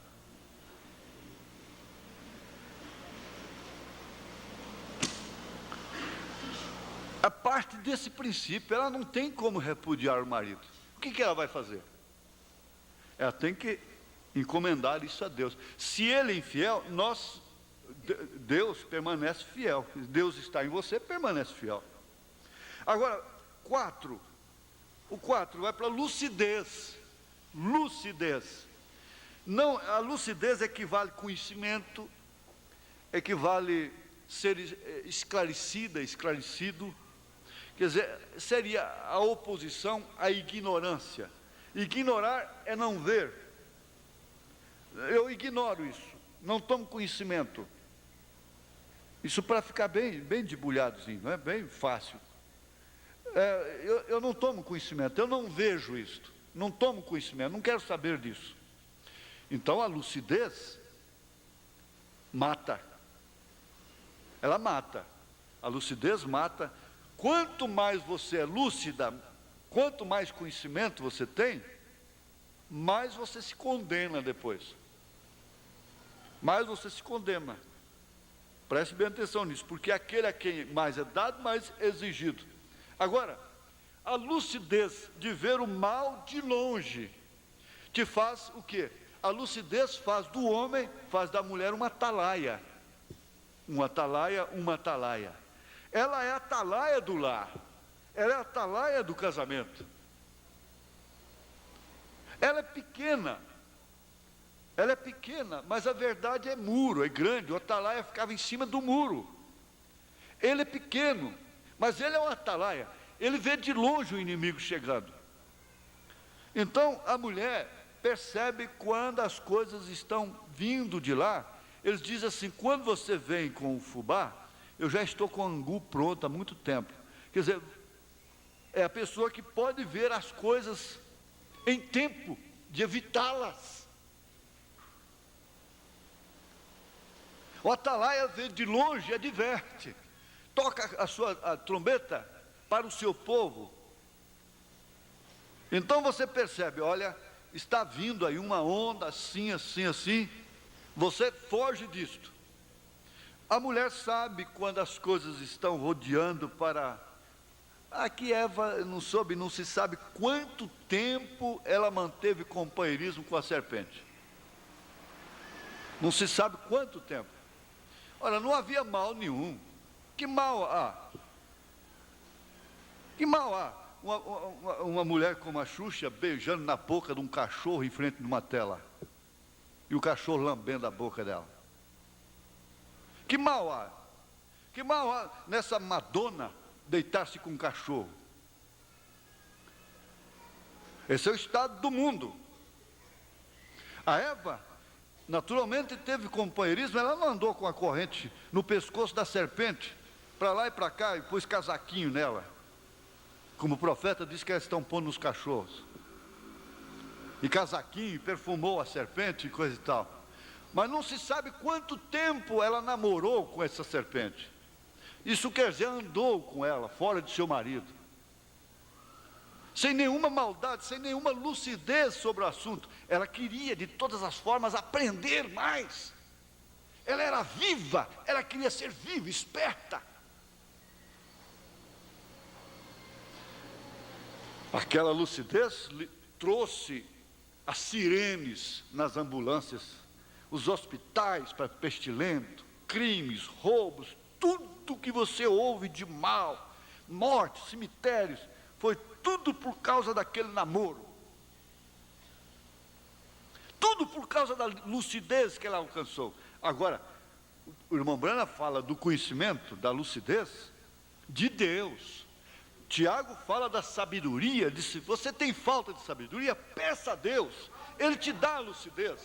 [SPEAKER 1] A parte desse princípio, ela não tem como repudiar o marido. O que ela vai fazer? Ela tem que encomendar isso a Deus. Se ele é infiel, Deus permanece fiel. Deus está em você, permanece fiel. Agora, o 4 vai para lucidez. Lucidez. Não, a lucidez equivale a conhecimento, equivale a ser esclarecido. Quer dizer, seria a oposição à ignorância. Ignorar é não ver. Eu ignoro isso, não tomo conhecimento. Isso para ficar bem debulhadozinho, não é bem fácil. Eu não tomo conhecimento, eu não vejo isto, não tomo conhecimento, não quero saber disso. Então a lucidez mata. Ela mata. A lucidez mata. Quanto mais você é lúcida, quanto mais conhecimento você tem, mais você se condena depois. Mais você se condena. Preste bem atenção nisso, porque aquele a quem mais é dado, mais é exigido. Agora, a lucidez de ver o mal de longe te faz o quê? A lucidez faz do homem, faz da mulher uma atalaia. Uma atalaia. Ela é a atalaia do lar. Ela é a atalaia do casamento. Ela é pequena, mas a verdade é muro, é grande. O atalaia ficava em cima do muro. Ele é pequeno, mas ele é um atalaia. Ele vê de longe o inimigo chegando. Então a mulher percebe quando as coisas estão vindo de lá. Eles dizem assim: quando você vem com o fubá, eu já estou com o angu pronto há muito tempo. Quer dizer, é a pessoa que pode ver as coisas em tempo de evitá-las. O atalaia vê de longe e adverte. Toca a trombeta para o seu povo. Então você percebe, olha, está vindo aí uma onda assim. Você foge disto. A mulher sabe quando as coisas estão rodeando para... Aqui Eva não se sabe quanto tempo ela manteve companheirismo com a serpente. Não se sabe quanto tempo. Ora, não havia mal nenhum. Que mal há? Que mal há? Uma mulher como a Xuxa beijando na boca de um cachorro em frente de uma tela. E o cachorro lambendo a boca dela. Que mal há? Que mal há nessa Madonna deitar-se com um cachorro? Esse é o estado do mundo. A Eva, naturalmente, teve companheirismo. Ela não andou com a corrente no pescoço da serpente, para lá e para cá, e pôs casaquinho nela. Como o profeta disse que elas estão pondo nos cachorros. E casaquinho, e perfumou a serpente e coisa e tal. Mas não se sabe quanto tempo ela namorou com essa serpente. Isso quer dizer, andou com ela, fora de seu marido. Sem nenhuma maldade, sem nenhuma lucidez sobre o assunto. Ela queria, de todas as formas, aprender mais. Ela era viva, ela queria ser viva, esperta. Aquela lucidez trouxe as sirenes nas ambulâncias, os hospitais para pestilento, crimes, roubos, tudo que você ouve de mal, mortes, cemitérios, foi tudo por causa daquele namoro. Tudo por causa da lucidez que ela alcançou. Agora, o irmão Brana fala do conhecimento, da lucidez de Deus. Tiago fala da sabedoria, diz: se você tem falta de sabedoria, peça a Deus, Ele te dá a lucidez,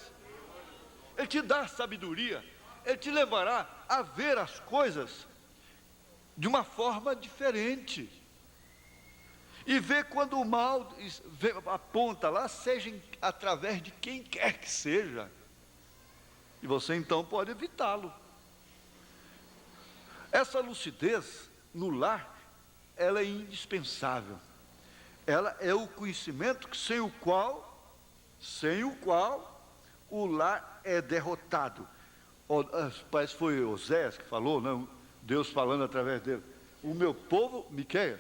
[SPEAKER 1] Ele te dá a sabedoria, Ele te levará a ver as coisas de uma forma diferente, e ver quando o mal aponta lá, seja através de quem quer que seja, e você então pode evitá-lo. Essa lucidez no lar, ela é indispensável. Ela é o conhecimento sem o qual o lar é derrotado. Parece que foi Oséias que falou, não? Deus falando através dele: o meu povo, Miqueias,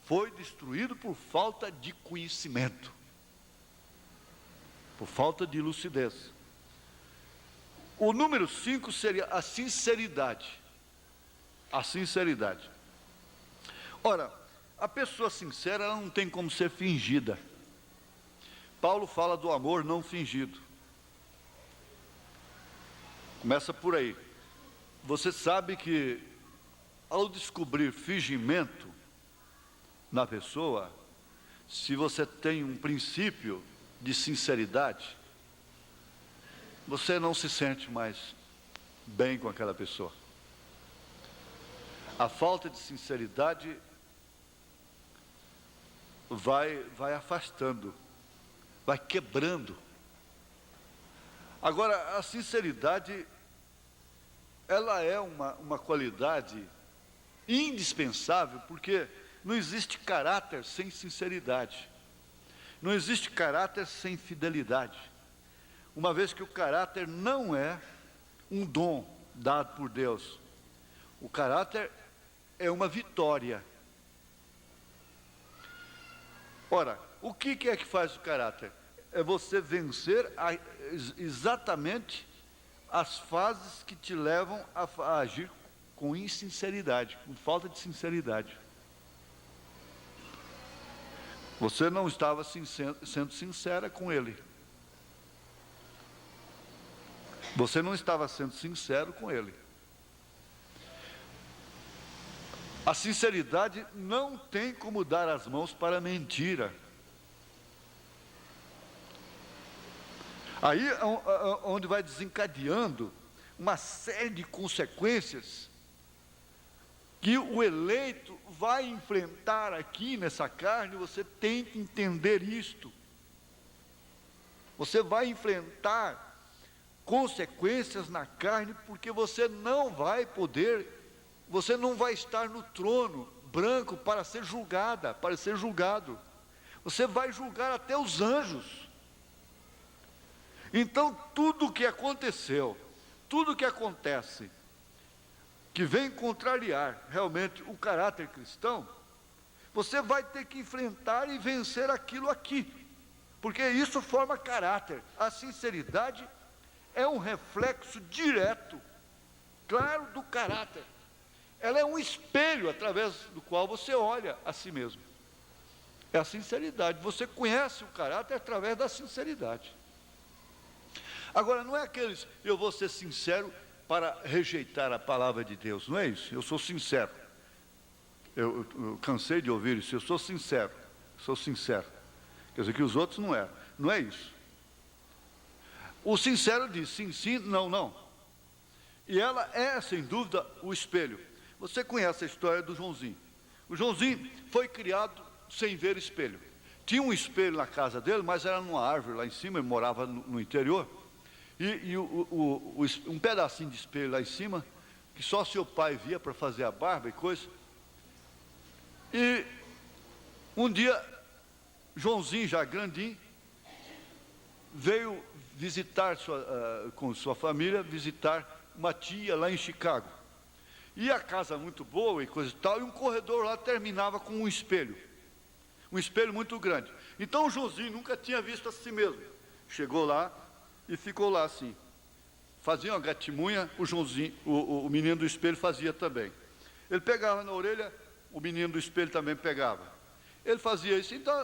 [SPEAKER 1] foi destruído por falta de conhecimento, por falta de lucidez. O número 5 seria a sinceridade. A sinceridade. Ora, a pessoa sincera, ela não tem como ser fingida. Paulo fala do amor não fingido. Começa por aí. Você sabe que, ao descobrir fingimento na pessoa, se você tem um princípio de sinceridade, você não se sente mais bem com aquela pessoa. A falta de sinceridade vai afastando, vai quebrando. Agora, a sinceridade, ela é uma qualidade indispensável, porque não existe caráter sem sinceridade, não existe caráter sem fidelidade, uma vez que o caráter não é um dom dado por Deus. O caráter é uma vitória. Ora, o que é que faz o caráter? É você vencer exatamente as fases que te levam a agir com insinceridade, com falta de sinceridade. Você não estava sendo sincera com ele. Você não estava sendo sincero com ele. A sinceridade não tem como dar as mãos para a mentira. Aí onde vai desencadeando uma série de consequências que o eleito vai enfrentar aqui nessa carne. Você tem que entender isto. Você vai enfrentar consequências na carne, porque você não vai estar no trono branco para ser julgada, para ser julgado. Você vai julgar até os anjos. Então, tudo o que aconteceu, tudo o que acontece, que vem contrariar realmente o caráter cristão, você vai ter que enfrentar e vencer aquilo aqui, porque isso forma caráter. A sinceridade é um reflexo direto, claro, do caráter. Ela é um espelho através do qual você olha a si mesmo. É a sinceridade. Você conhece o caráter através da sinceridade. Agora, não é aqueles: eu vou ser sincero para rejeitar a palavra de Deus. Não é isso. Eu sou sincero. Eu cansei de ouvir isso. Eu sou sincero. Sou sincero. Quer dizer que os outros não eram. Não é isso. O sincero diz sim, sim, não, não. E ela é, sem dúvida, o espelho. Você conhece a história do Joãozinho. O Joãozinho foi criado sem ver espelho. Tinha um espelho na casa dele, mas era numa árvore lá em cima, ele morava no interior. E um pedacinho de espelho lá em cima, que só seu pai via para fazer a barba e coisa. E um dia, Joãozinho, já grandinho, veio visitar com sua família, visitar uma tia lá em Chicago. E a casa muito boa e coisa e tal, e um corredor lá terminava com um espelho muito grande. Então o Joãozinho nunca tinha visto a si mesmo. Chegou lá e ficou lá assim. Fazia uma gatimunha, o Joãozinho, o menino do espelho fazia também. Ele pegava na orelha, o menino do espelho também pegava. Ele fazia isso. Então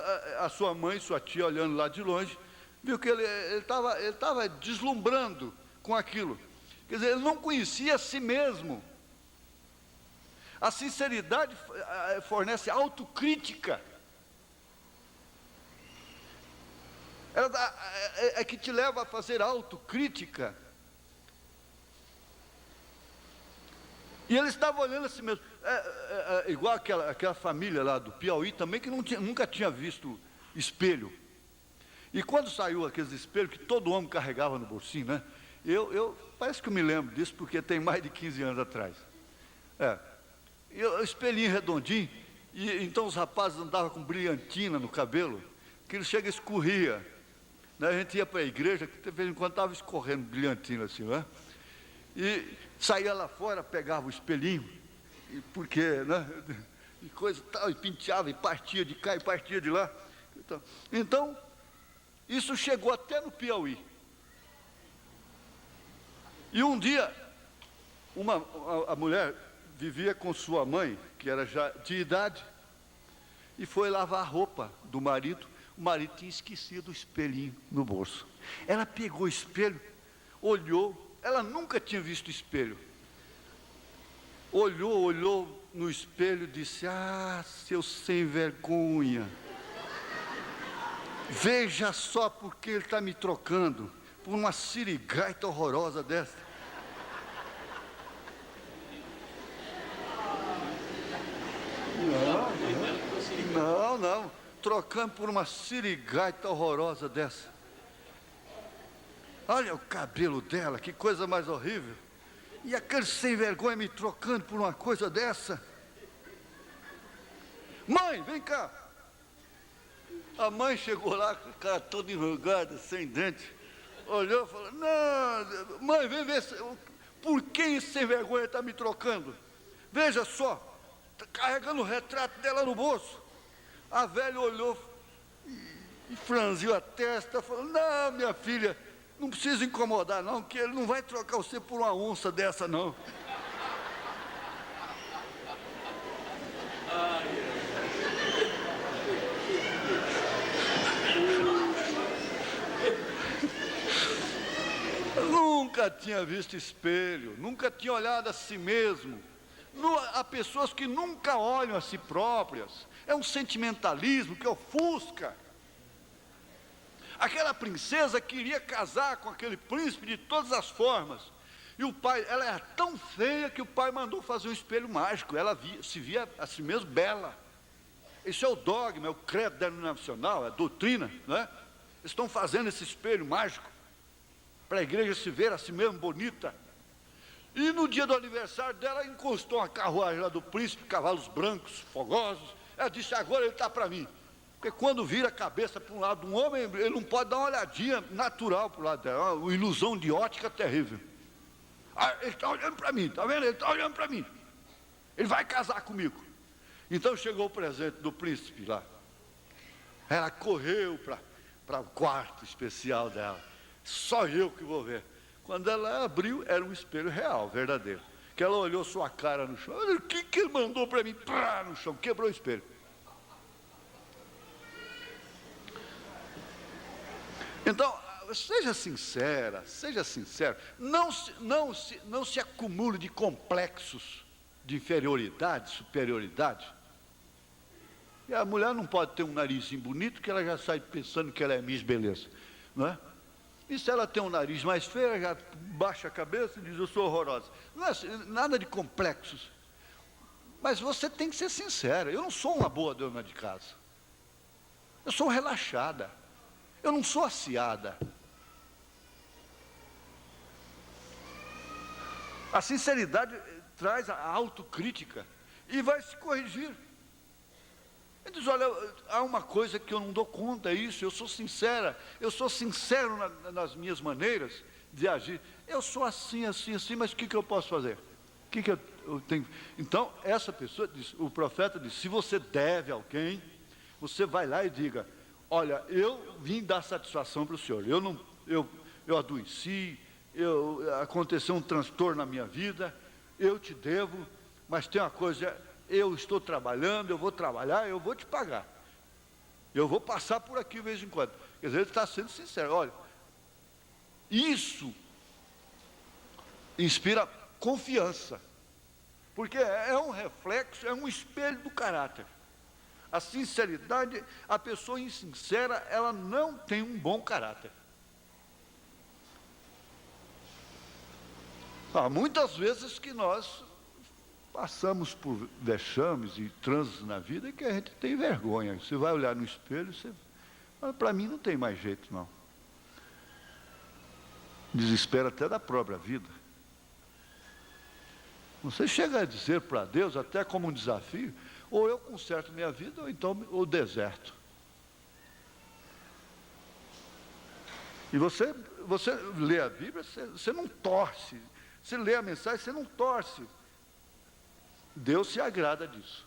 [SPEAKER 1] a sua mãe, sua tia, olhando lá de longe, viu que ele estava deslumbrando com aquilo. Quer dizer, ele não conhecia a si mesmo. A sinceridade fornece autocrítica. Ela é que te leva a fazer autocrítica. E ele estava olhando assim mesmo, igual aquela família lá do Piauí também, que nunca tinha visto espelho. E quando saiu aqueles espelhos que todo homem carregava no bolsinho, né? Parece que eu me lembro disso, porque tem mais de 15 anos atrás. Espelhinho redondinho, e então os rapazes andavam com brilhantina no cabelo, que ele chega e escorria. Né? A gente ia para a igreja, que de vez em quando estava escorrendo brilhantina assim, né? E saía lá fora, pegava o espelhinho, porque, né? E coisa tal, e penteava, e partia de cá, e partia de lá. Então, isso chegou até no Piauí. E um dia, a mulher vivia com sua mãe, que era já de idade, e foi lavar a roupa do marido. O marido tinha esquecido o espelhinho no bolso. Ela pegou o espelho, olhou, ela nunca tinha visto espelho. Olhou no espelho e disse: ah, seu sem vergonha, veja só porque ele está me trocando por uma sirigaita horrorosa dessa. Não, trocando por uma sirigaita horrorosa dessa. Olha o cabelo dela, que coisa mais horrível. E aquele sem vergonha me trocando por uma coisa dessa. Mãe, vem cá. A mãe chegou lá com a cara toda enrugada, sem dente. Olhou e falou: não, mãe, vem ver por que esse sem vergonha está me trocando. Veja só, está carregando o retrato dela no bolso. A velha olhou e franziu a testa, falou: não, minha filha, não precisa incomodar não, que ele não vai trocar você por uma onça dessa não. Nunca tinha visto espelho, nunca tinha olhado a si mesmo. Há pessoas que nunca olham a si próprias. É um sentimentalismo que ofusca. Aquela princesa queria casar com aquele príncipe de todas as formas. E o pai, ela era tão feia que o pai mandou fazer um espelho mágico. Ela se via a si mesma bela. Isso é o dogma, é o credo denominacional, é a doutrina, né? Eles estão fazendo esse espelho mágico para a igreja se ver a si mesma bonita. E no dia do aniversário dela, encostou uma carruagem lá do príncipe, cavalos brancos, fogosos. Ela disse: agora ele está para mim. Porque quando vira a cabeça para um lado de um homem, ele não pode dar uma olhadinha natural para o lado dela. Uma ilusão de ótica terrível. Ah, ele está olhando para mim, está vendo? Ele está olhando para mim. Ele vai casar comigo. Então chegou o presente do príncipe lá. Ela correu para o quarto especial dela. Só eu que vou ver. Quando ela abriu, era um espelho real, verdadeiro. Que ela olhou sua cara no chão. O que ele mandou para mim? Prá, no chão, quebrou o espelho. Então, seja sincera, seja sincero. Não se acumule de complexos de inferioridade, superioridade. E a mulher não pode ter um narizinho bonito, que ela já sai pensando que ela é Miss Beleza, não é? E se ela tem um nariz mais feio, ela já baixa a cabeça e diz: eu sou horrorosa. Não é nada de complexos. Mas você tem que ser sincera. Eu não sou uma boa dona de casa. Eu sou relaxada. Eu não sou aciada. A sinceridade traz a autocrítica e vai se corrigir. Ele diz: olha, há uma coisa que eu não dou conta, é isso, eu sou sincera, eu sou sincero nas minhas maneiras de agir. Eu sou assim, mas o que eu posso fazer? O que eu tenho? Então, essa pessoa diz, o profeta diz: se você deve a alguém, você vai lá e diga: olha, eu vim dar satisfação para o senhor, eu adoeci, aconteceu um transtorno na minha vida, eu te devo, mas tem uma coisa: eu estou trabalhando, eu vou trabalhar, eu vou te pagar. Eu vou passar por aqui de vez em quando. Quer dizer, ele está sendo sincero. Olha, isso inspira confiança, porque é um reflexo, é um espelho do caráter. A sinceridade, a pessoa insincera, ela não tem um bom caráter. Há muitas vezes que nós passamos por vexames e trânsitos na vida que a gente tem vergonha. Você vai olhar no espelho, você fala, para mim não tem mais jeito não. Desespero até da própria vida. Você chega a dizer para Deus, até como um desafio, ou eu conserto minha vida, ou então o deserto. E você lê a Bíblia, você não torce. Você lê a mensagem, você não torce. Deus se agrada disso.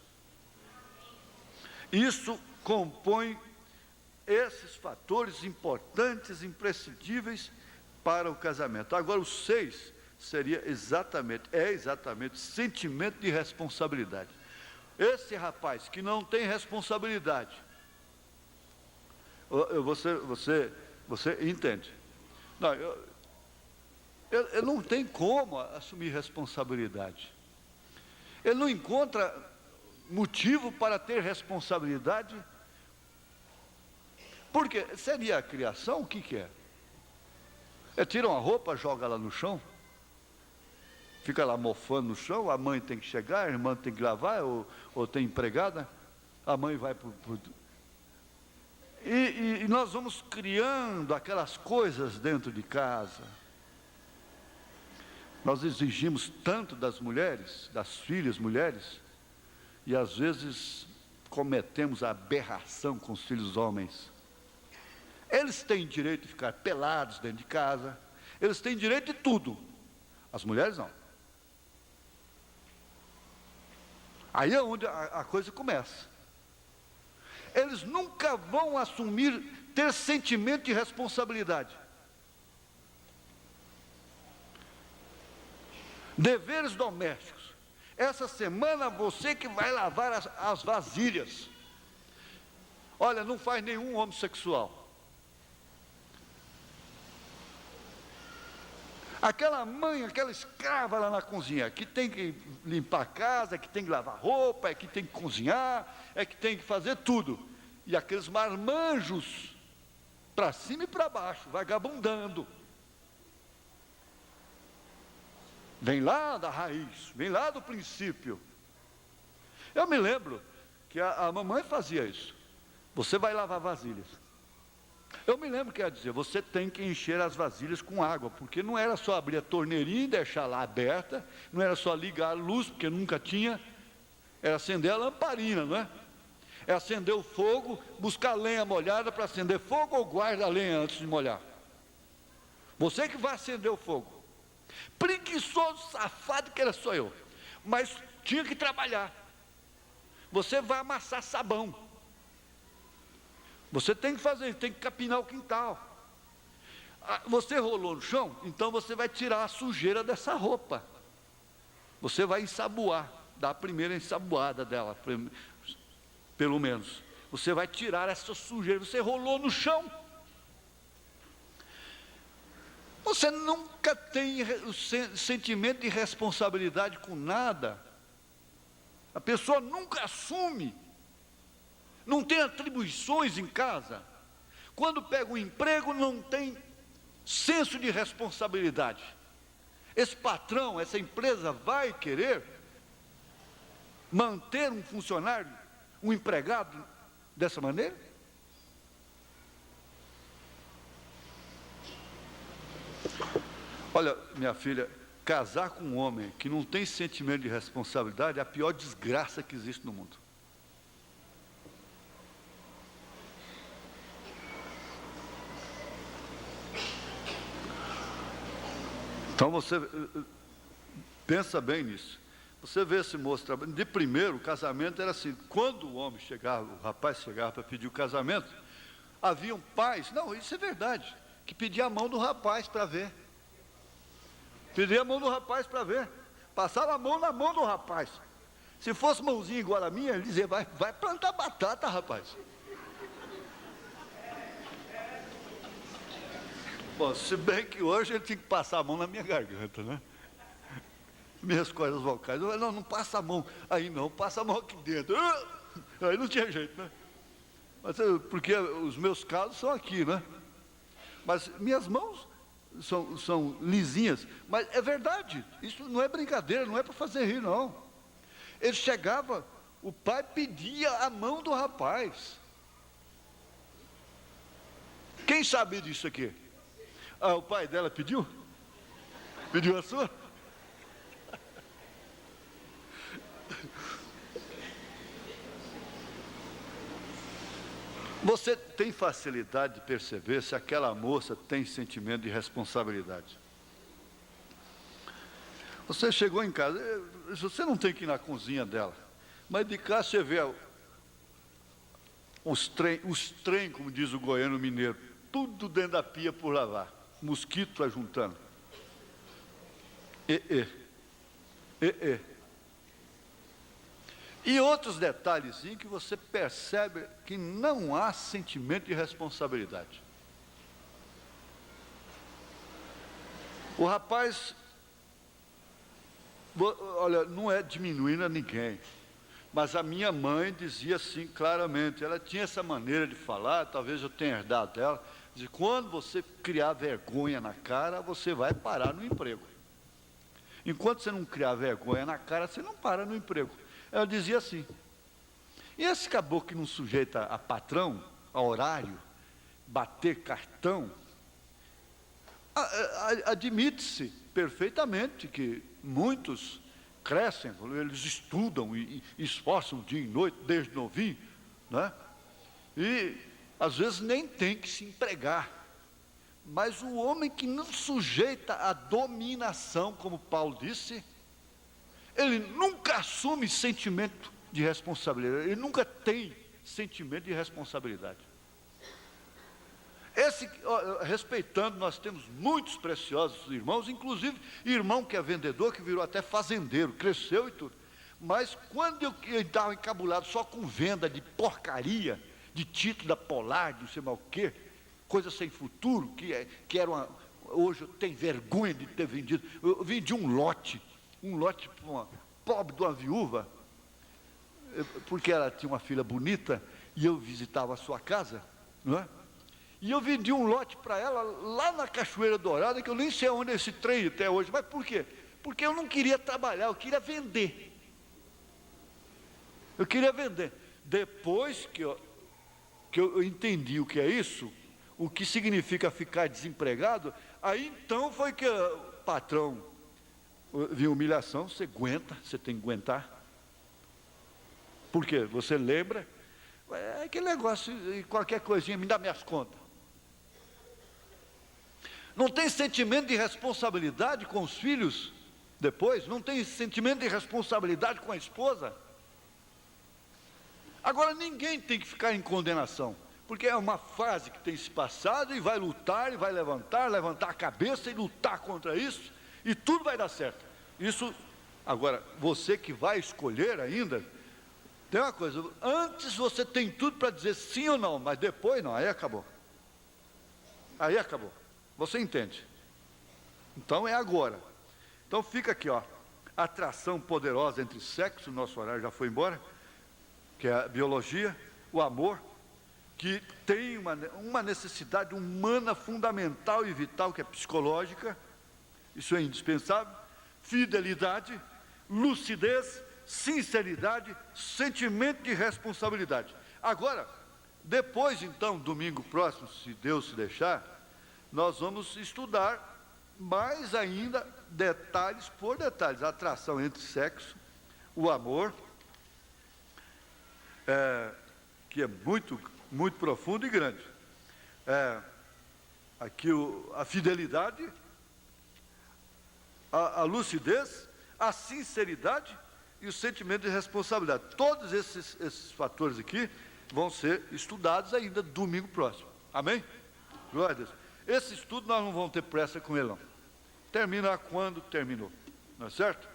[SPEAKER 1] Isso compõe esses fatores importantes, imprescindíveis para o casamento. Agora, o 6 seria exatamente sentimento de responsabilidade. Esse rapaz que não tem responsabilidade, você entende? Não, ele não tem como assumir responsabilidade. Ele não encontra motivo para ter responsabilidade. Porque seria a criação, o que é? Tira uma roupa, joga ela no chão, fica lá mofando no chão, a mãe tem que chegar, a irmã tem que lavar, ou tem empregada, a mãe vai e nós vamos criando aquelas coisas dentro de casa. Nós exigimos tanto das mulheres, das filhas mulheres, e às vezes cometemos a aberração com os filhos homens. Eles têm direito de ficar pelados dentro de casa, eles têm direito de tudo, as mulheres não. Aí é onde a coisa começa. Eles nunca vão assumir, ter sentimento de responsabilidade. Deveres domésticos. Essa semana você que vai lavar as vasilhas. Olha, não faz nenhum homossexual. Aquela mãe, aquela escrava lá na cozinha, que tem que limpar a casa, que tem que lavar roupa, que tem que cozinhar, que tem que fazer tudo. E aqueles marmanjos, para cima e para baixo, vagabundando. Vem lá da raiz, vem lá do princípio. Eu me lembro que a mamãe fazia isso. Você vai lavar vasilhas. Eu me lembro que ela dizia, você tem que encher as vasilhas com água, porque não era só abrir a torneirinha e deixar lá aberta, não era só ligar a luz, porque nunca tinha, era acender a lamparina, não é? É acender o fogo, buscar lenha molhada para acender fogo, ou guarda a lenha antes de molhar? Você que vai acender o fogo. Preguiçoso, safado que era só eu, mas tinha que trabalhar. Você vai amassar sabão. Você tem que fazer, tem que capinar o quintal. Você rolou no chão, então você vai tirar a sujeira dessa roupa. Você vai ensaboar, dar a primeira ensaboada dela, pelo menos. Você vai tirar essa sujeira, você rolou no chão. Você nunca tem o sentimento de responsabilidade com nada. A pessoa nunca assume. Não tem atribuições em casa. Quando pega um emprego, não tem senso de responsabilidade. Esse patrão, essa empresa vai querer manter um funcionário, um empregado dessa maneira? Olha, minha filha, casar com um homem que não tem sentimento de responsabilidade é a pior desgraça que existe no mundo. Então você pensa bem nisso. Você vê esse moço trabalhando. De primeiro, o casamento era assim. Quando o homem chegava, o rapaz chegava para pedir o casamento, haviam pais, não, isso é verdade, que pediam a mão do rapaz para ver. Pedia a mão do rapaz para ver. Passava a mão na mão do rapaz. Se fosse mãozinha igual a minha, ele dizia, vai plantar batata, rapaz. Bom, se bem que hoje ele tinha que passar a mão na minha garganta, né? minhas cordas vocais. Não, não passa a mão aí não, passa a mão aqui dentro. Aí não tinha jeito, né? Mas, porque os meus calos são aqui, né? Mas minhas mãos são lisinhas. Mas é verdade, isso não é brincadeira, não é para fazer rir, não. Ele chegava, o pai pedia a mão do rapaz. Quem sabe disso aqui? Ah, o pai dela pediu? Pediu a sua? Você tem facilidade de perceber se aquela moça tem sentimento de responsabilidade? Você chegou em casa, você não tem que ir na cozinha dela, mas de cá você vê os trem, como diz o goiano mineiro, tudo dentro da pia por lavar, mosquito ajuntando. E outros detalhezinhos que você percebe que não há sentimento de responsabilidade. O rapaz, olha, não é diminuindo a ninguém, mas a minha mãe dizia assim claramente, ela tinha essa maneira de falar, talvez eu tenha herdado dela, de quando você criar vergonha na cara, você vai parar no emprego. Enquanto você não criar vergonha na cara, você não para no emprego. Ela dizia assim, e esse caboclo que não sujeita a patrão, a horário, bater cartão, admite-se perfeitamente que muitos crescem, eles estudam e esforçam dia e noite, desde novinho, né? E às vezes nem tem que se empregar. Mas o homem que não sujeita a dominação, como Paulo disse, ele nunca assume sentimento de responsabilidade, ele nunca tem sentimento de responsabilidade. Respeitando, nós temos muitos preciosos irmãos, inclusive irmão que é vendedor, que virou até fazendeiro, cresceu e tudo. Mas quando eu estava encabulado só com venda de porcaria, de título da Polar, de não sei mais o quê, coisa sem futuro, que era hoje eu tenho vergonha de ter vendido. Eu vendi um lote para uma pobre de uma viúva, porque ela tinha uma filha bonita, e eu visitava a sua casa, não é? E eu vendi um lote para ela, lá na Cachoeira Dourada, que eu nem sei onde é esse trem até hoje. Mas por quê? Porque eu não queria trabalhar, eu queria vender. Eu queria vender. Depois que eu entendi o que é isso, o que significa ficar desempregado, aí então foi que o patrão viu humilhação, você aguenta, você tem que aguentar. Por quê? Você lembra? É aquele negócio, qualquer coisinha, me dá minhas contas. Não tem sentimento de responsabilidade com os filhos depois? Não tem sentimento de responsabilidade com a esposa? Agora, ninguém tem que ficar em condenação, porque é uma fase que tem se passado e vai lutar, e vai levantar a cabeça e lutar contra isso, e tudo vai dar certo. Isso, agora, você que vai escolher ainda, tem uma coisa, antes você tem tudo para dizer sim ou não, mas depois não, aí acabou. Aí acabou. Você entende? Então é agora. Então fica aqui, ó, atração poderosa entre sexo, nosso horário já foi embora, que é a biologia, o amor, que tem uma necessidade humana fundamental e vital, que é psicológica, isso é indispensável, fidelidade, lucidez, sinceridade, sentimento de responsabilidade. Agora, depois então, domingo próximo, se Deus se deixar, nós vamos estudar mais ainda, detalhes por detalhes, a atração entre sexo, o amor, que é muito, muito profundo e grande. Aqui a fidelidade, a lucidez, a sinceridade e o sentimento de responsabilidade. Todos esses fatores aqui vão ser estudados ainda domingo próximo. Amém? Glória a Deus. Esse estudo nós não vamos ter pressa com ele, não. Termina quando terminou. Não é certo?